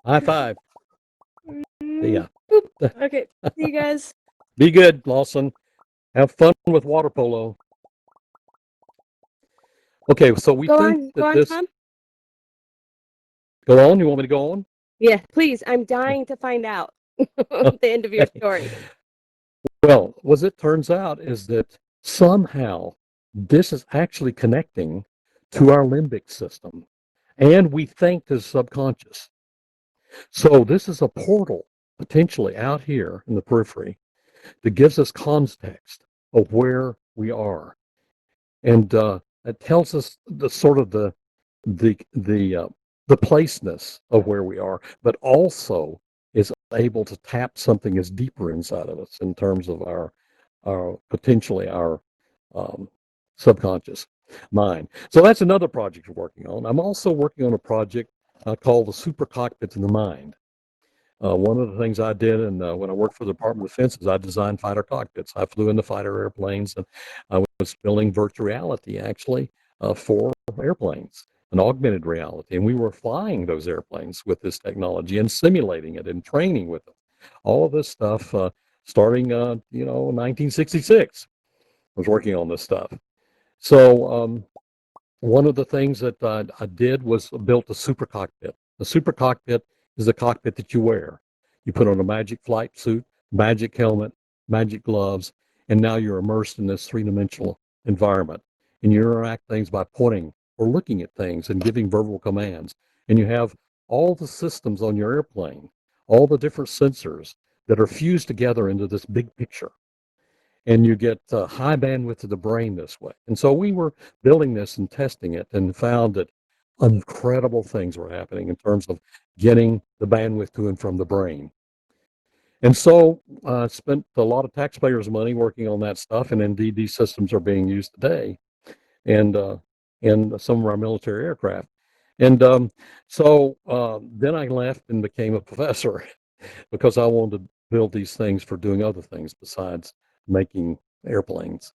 High five. See ya. Okay. See you guys. Be good, Lawson. Have fun with water polo. Okay, so we think that this. Tom. Go on. You want me to go on? Yeah, please. I'm dying to find out the end of your story. Well, what it turns out is that somehow this is actually connecting to our limbic system, and we think this is subconscious. So this is a portal potentially out here in the periphery that gives us context of where we are, and it tells us the sort of the placeness of where we are, but also is able to tap something that's deeper inside of us in terms of our potentially our subconscious mind. So that's another project we're working on. I'm also working on a project called the Super Cockpits in the Mind. One of the things I did, and when I worked for the Department of Defense, is I designed fighter cockpits. I flew in the fighter airplanes, and I was building virtual reality actually for airplanes, an augmented reality, and we were flying those airplanes with this technology and simulating it and training with them. All of this stuff starting, 1966. I was working on this stuff. So one of the things that I did was built a super cockpit. A super cockpit is the cockpit that you wear. You put on a magic flight suit, magic helmet, magic gloves, and now you're immersed in this three-dimensional environment. And you interact things by pointing or looking at things and giving verbal commands. And you have all the systems on your airplane, all the different sensors that are fused together into this big picture, and you get high bandwidth to the brain this way. And so we were building this and testing it and found that incredible things were happening in terms of getting the bandwidth to and from the brain. And so I spent a lot of taxpayers' money working on that stuff, and indeed these systems are being used today and in some of our military aircraft. And then I left and became a professor because I wanted to build these things for doing other things besides making airplanes,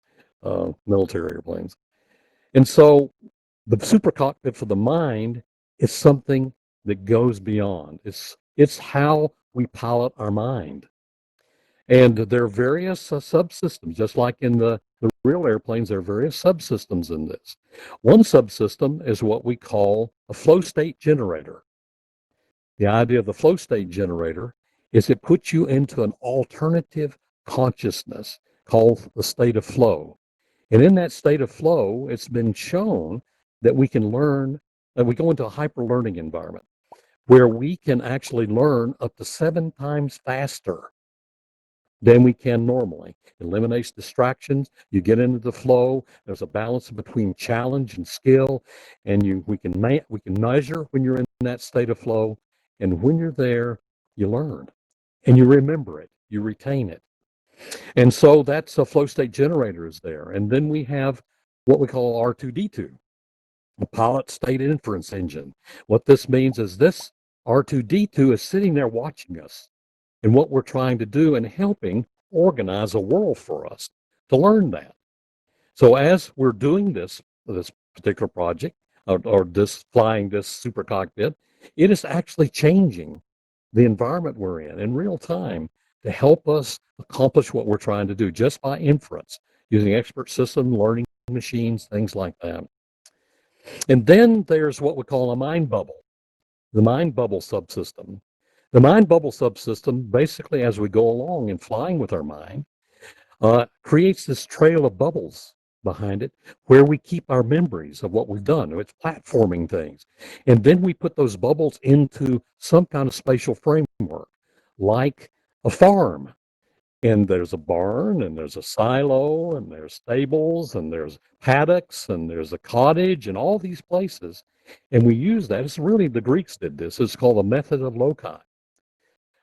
military airplanes. And so the super cockpit for the mind is something that goes beyond. It's how we pilot our mind. And there are various subsystems, just like in the real airplanes, there are various subsystems in this. One subsystem is what we call a flow state generator. The idea of the flow state generator is it puts you into an alternative consciousness called the state of flow. And in that state of flow, it's been shown that we can learn, that we go into a hyper learning environment where we can actually learn up to 7 times faster than we can normally. It eliminates distractions. You get into the flow. There's a balance between challenge and skill, and we can measure when you're in that state of flow, and when you're there, you learn, and you remember it, you retain it, and so that's a flow state generator is there, and then we have what we call R2D2, a pilot state inference engine. What this means is this R2D2 is sitting there watching us and what we're trying to do and helping organize a world for us to learn that. So as we're doing this particular project or this flying this super cockpit, it is actually changing the environment we're in real time to help us accomplish what we're trying to do just by inference, using expert system, learning machines, things like that. And then there's what we call a mind bubble, the mind bubble subsystem. The mind bubble subsystem, basically, as we go along and flying with our mind, creates this trail of bubbles behind it where we keep our memories of what we've done. It's platforming things. And then we put those bubbles into some kind of spatial framework, like a farm. And there's a barn, and there's a silo, and there's stables, and there's paddocks, and there's a cottage, and all these places. And we use that. It's really the Greeks did this. It's called the method of loci,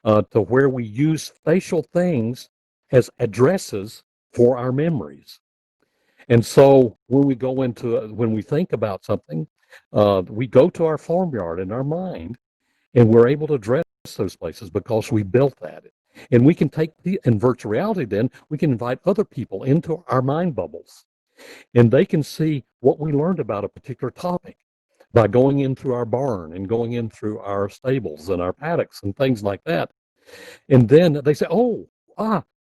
to where we use spatial things as addresses for our memories. And so when we go into, when we think about something, we go to our farmyard in our mind, and we're able to address those places because we built that. And we can take in virtual reality, then we can invite other people into our mind bubbles, and they can see what we learned about a particular topic by going in through our barn and going in through our stables and our paddocks and things like that. And then they say, oh,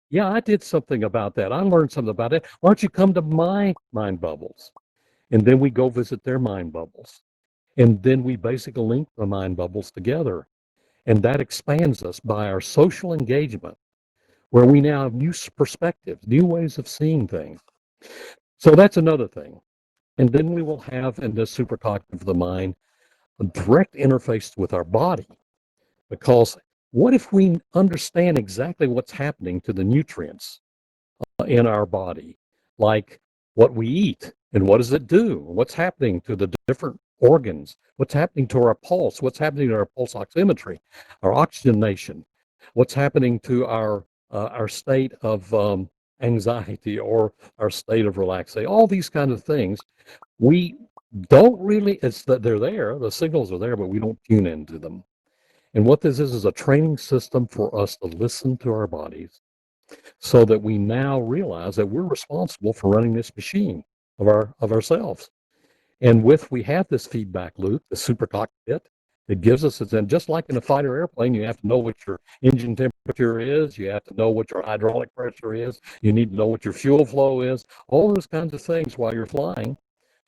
yeah, I did something about that. I learned something about it. Why don't you come to my mind bubbles? And then we go visit their mind bubbles. And then we basically link the mind bubbles together. And that expands us by our social engagement, where we now have new perspectives, new ways of seeing things. So that's another thing. And then we will have in this supercognitive of the mind a direct interface with our body. Because what if we understand exactly what's happening to the nutrients in our body, like what we eat and what does it do? What's happening to the different organs? What's happening to our pulse? What's happening to our pulse oximetry, our oxygenation? What's happening to our state of anxiety or our state of relaxation? All these kind of things. We don't really, it's that they're there, the signals are there, but we don't tune into them. And what this is a training system for us to listen to our bodies so that we now realize that we're responsible for running this machine of ourselves. And we have this feedback loop, the super cockpit, that gives us, and just like in a fighter airplane, you have to know what your engine temperature is, you have to know what your hydraulic pressure is, you need to know what your fuel flow is, all those kinds of things while you're flying.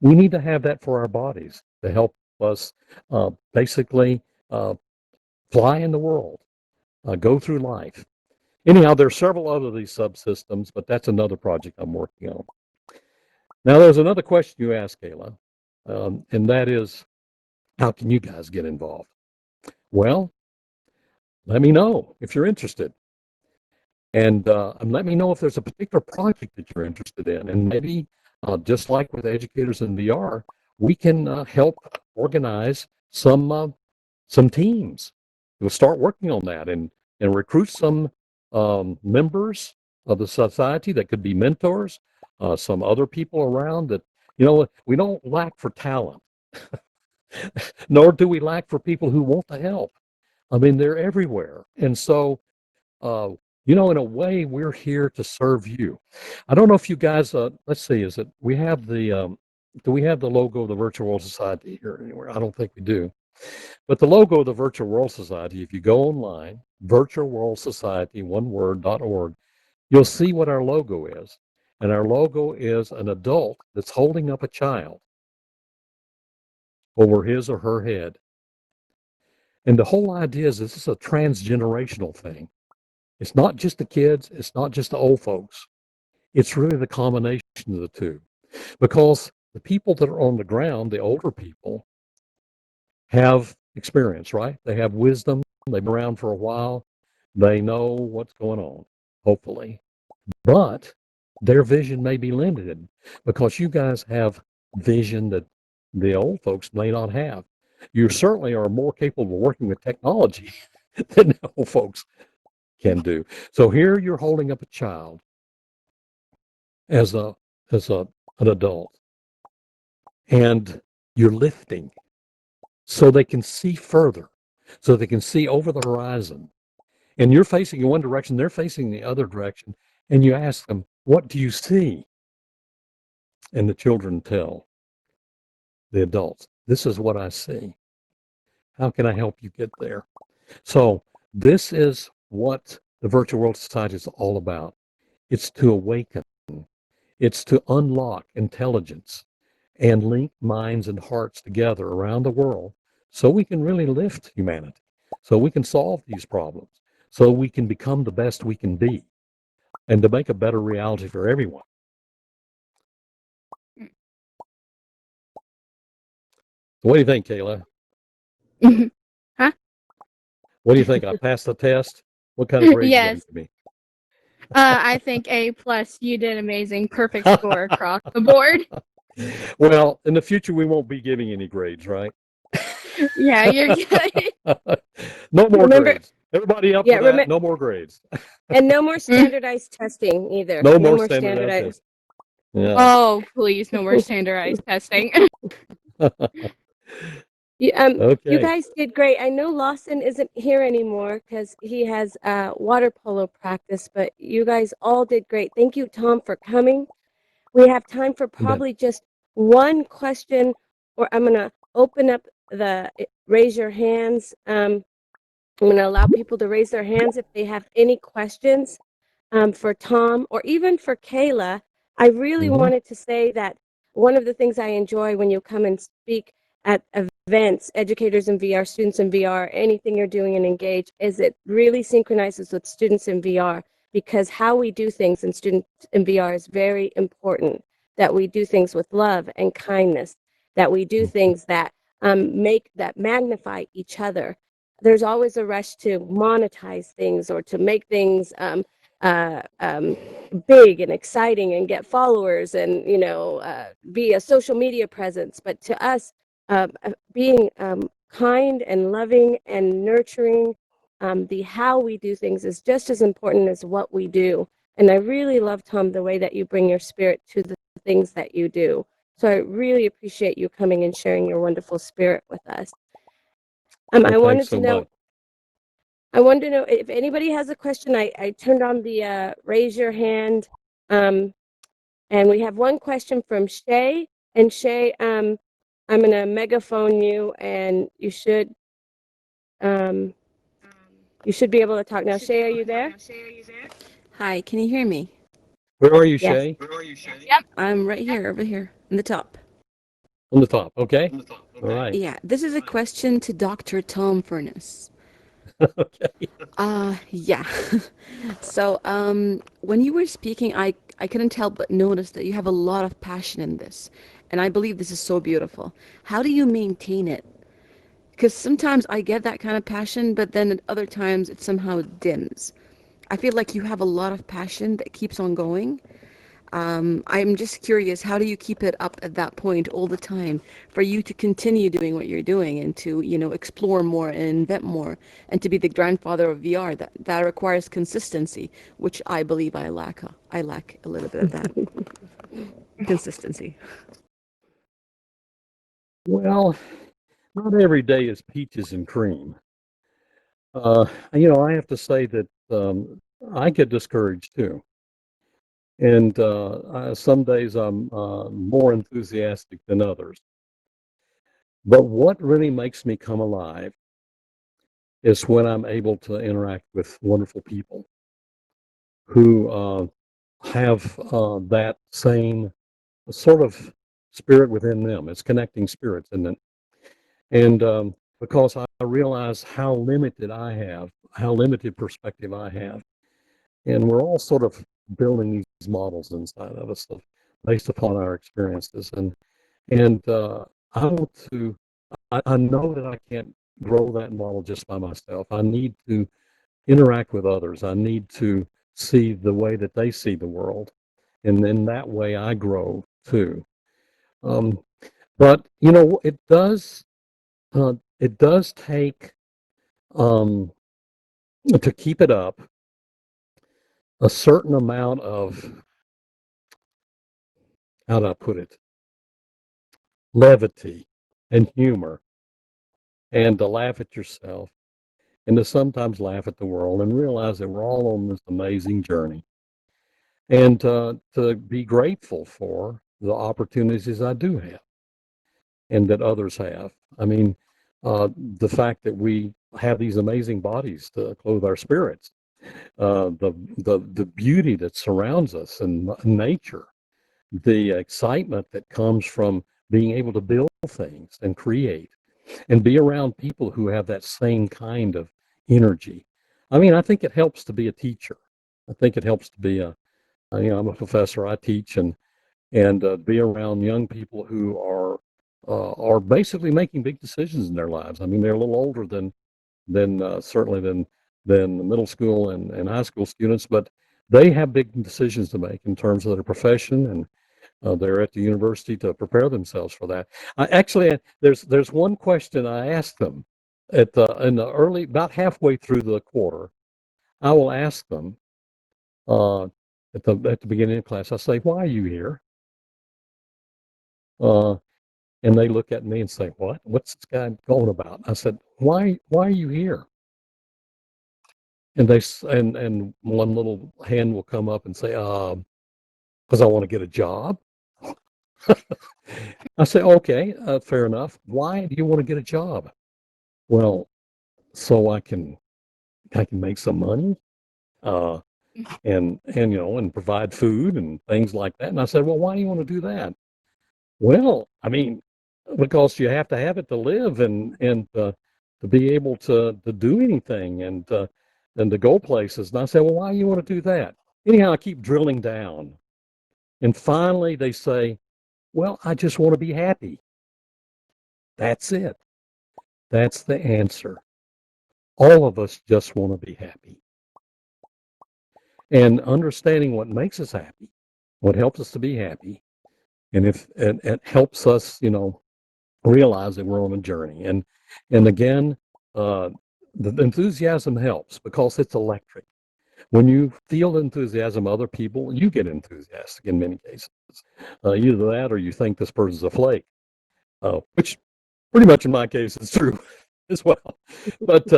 We need to have that for our bodies to help us basically fly in the world, go through life. Anyhow, there are several other of these subsystems, but that's another project I'm working on. Now, there's another question you asked, Kayla, and that is, how can you guys get involved? Well, let me know if you're interested. And let me know if there's a particular project that you're interested in. And maybe, just like with Educators in VR, we can help organize some teams. We'll start working on that and recruit some members of the society that could be mentors, some other people around that, we don't lack for talent, nor do we lack for people who want to help. I mean, they're everywhere. And so, in a way, we're here to serve you. I don't know if you guys, let's see, do we have the logo of the Virtual World Society here anywhere? I don't think we do. But the logo of the Virtual World Society, if you go online, Virtual World Society, one word.org, you'll see what our logo is. And our logo is an adult that's holding up a child over his or her head. And the whole idea is this is a transgenerational thing. It's not just the kids, it's not just the old folks. It's really the combination of the two. Because the people that are on the ground, the older people, have experience, right? They have wisdom. They've been around for a while. They know what's going on, hopefully. But their vision may be limited because you guys have vision that the old folks may not have. You certainly are more capable of working with technology than the old folks can do. So here you're holding up a child as an adult, and you're lifting so they can see further, so they can see over the horizon. And you're facing in one direction, they're facing the other direction, and you ask them, "What do you see?" And the children tell the adults, "This is what I see. How can I help you get there?" So this is what the Virtual World Society is all about. It's to awaken. It's to unlock intelligence and link minds and hearts together around the world so we can really lift humanity, so we can solve these problems, so we can become the best we can be, and to make a better reality for everyone. What do you think, Kayla? Huh? What do you think? I passed the test? What kind of grade you Yes. give me? I think A+. You did amazing. Perfect score across the board. Well, in the future, we won't be giving any grades, right? Yeah, you're good. No more Remember, grades. Everybody up yeah, for that? No more grades. and no more standardized testing either. No more standardized tests. Yeah. Oh, please, no more standardized testing. You Okay. guys did great. I know Lawson isn't here anymore because he has water polo practice, but you guys all did great. Thank you, Tom, for coming. We have time for probably just one question, or I'm going to open up the raise your hands. I'm going to allow people to raise their hands if they have any questions for Tom or even for Kayla. I really wanted to say that one of the things I enjoy when you come and speak at events, educators in VR, students in VR, anything you're doing in Engage, is it really synchronizes with students in VR, because how we do things in students in VR is very important, that we do things with love and kindness, that we do things that magnify each other. There's always a rush to monetize things or to make things big and exciting and get followers and be a social media presence. But to us, being kind and loving and nurturing, the how we do things is just as important as what we do. And I really love, Tom, the way that you bring your spirit to the things that you do. So I really appreciate you coming and sharing your wonderful spirit with us. Well, I wanted thanks so to know, much. I want to know if anybody has a question. I turned on the raise your hand. And we have one question from Shay. And Shay, I'm going to megaphone you, and you should be able to talk now. Shay, are you there? Hi, can you hear me? Where are you, Yes. Shay? Yep. I'm right here, over here, in the top. On the top, okay? All right. Yeah, this is a question to Dr. Tom Furness. Okay. Yeah. So, when you were speaking, I couldn't help but notice that you have a lot of passion in this, and I believe this is so beautiful. How do you maintain it? Because sometimes I get that kind of passion, but then at other times it somehow dims. I feel like you have a lot of passion that keeps on going. I'm just curious, how do you keep it up at that point all the time for you to continue doing what you're doing and to, explore more and invent more and to be the grandfather of VR? That requires consistency, which I believe I lack. I lack a little bit of that consistency. Well, not every day is peaches and cream. I have to say that I get discouraged too. And some days I'm more enthusiastic than others. But what really makes me come alive is when I'm able to interact with wonderful people who have that same sort of spirit within them. It's connecting spirits, isn't it? And because I realize how limited perspective I have. And we're all sort of building these models inside of us based upon our experiences. And I want to, I know that I can't grow that model just by myself. I need to interact with others. I need to see the way that they see the world. And then that way I grow too. Um, but, it does take, to keep it up, a certain amount of, how do I put it, levity and humor, and to laugh at yourself, and to sometimes laugh at the world and realize that we're all on this amazing journey, and to be grateful for the opportunities I do have and that others have. I mean, the fact that we have these amazing bodies to clothe our spirits, the beauty that surrounds us in nature, the excitement that comes from being able to build things and create and be around people who have that same kind of energy. I mean, I think it helps to be a teacher. I think it helps to be I'm a professor. I teach and be around young people who are basically making big decisions in their lives. I mean, they're a little older than certainly than the middle school and high school students, but they have big decisions to make in terms of their profession, and they're at the university to prepare themselves for that. There's one question I asked them in the early, about halfway through the quarter. I will ask them uh, at the beginning of class. I say, "Why are you here?" Uh, and they look at me and say, "What? What's this guy going about?" I said, "Why are you here?" And and one little hand will come up and say, "Because I want to get a job." I say, "Okay, fair enough. Why do you want to get a job?" Well, so I can make some money, uh, and provide food and things like that. And I said, "Well, why do you want to do that?" Well, I mean, because you have to have it to live and to be able to do anything and to go places. And I said, "Well, why do you want to do that?" Anyhow, I keep drilling down, and finally they say, "Well, I just want to be happy." That's it. That's the answer. All of us just want to be happy. And understanding what makes us happy, what helps us to be happy, and if it helps us, realize that we're on a journey. And again, uh, the enthusiasm helps because it's electric. When you feel enthusiasm, other people, you get enthusiastic in many cases. Either that or you think this person's a flake, which pretty much in my case is true. as well. But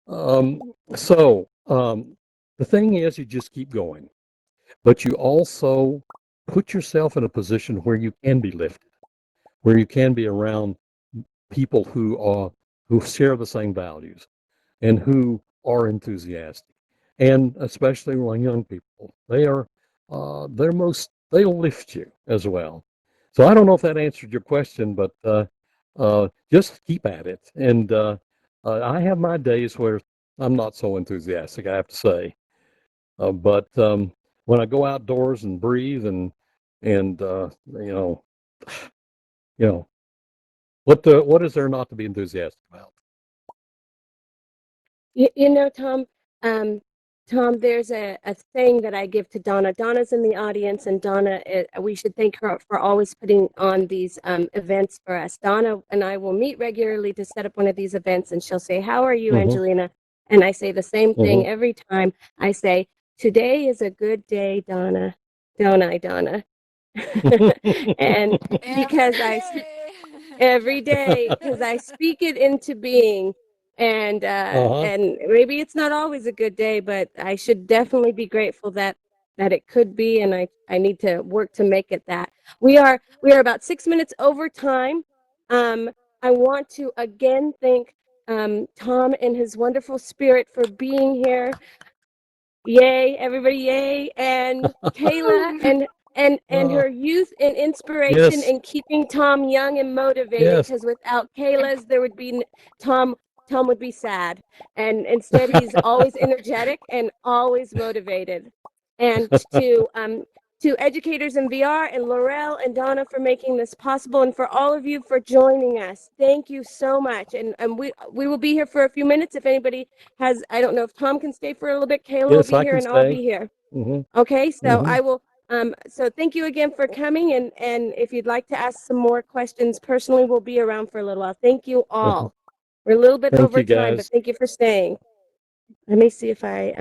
um, so the thing is, you just keep going, but you also put yourself in a position where you can be lifted, where you can be around people who share the same values and who are enthusiastic, and especially among young people, they'll lift you as well. So I don't know if that answered your question, but just keep at it. And I have my days where I'm not so enthusiastic, I have to say. But when I go outdoors and breathe and you know, what is there not to be enthusiastic about? Tom, um, there's a thing that I give to Donna. Donna's in the audience, and Donna, we should thank her for always putting on these events for us. Donna and I will meet regularly to set up one of these events, and she'll say, "How are you, Mm-hmm. Angelina?" And I say the same thing Mm-hmm. every time. I say, "Today is a good day, Donna." Don't I, Donna? And because every day, because I speak it into being, and maybe it's not always a good day, but I should definitely be grateful that it could be, and I need to work to make it that. We are about 6 minutes over time. I want to again thank Tom and his wonderful spirit for being here. Yay, everybody, yay. And Kayla and her youth and inspiration Yes. and keeping Tom young and motivated, Yes. because without Kayla's there would be Tom would be sad. And instead he's always energetic and always motivated. And to educators in VR and Laurel and Donna for making this possible, and for all of you for joining us. Thank you so much. And we will be here for a few minutes if anybody has, I don't know if Tom can stay for a little bit. Kayla will Yes, be I here can and I'll be stay. here. Mm-hmm. Okay, so Mm-hmm. I will, so thank you again for coming, and if you'd like to ask some more questions personally, we'll be around for a little while. Thank you all. We're a little bit Thank over you, time, but guys. thank you for staying. Let me see if I,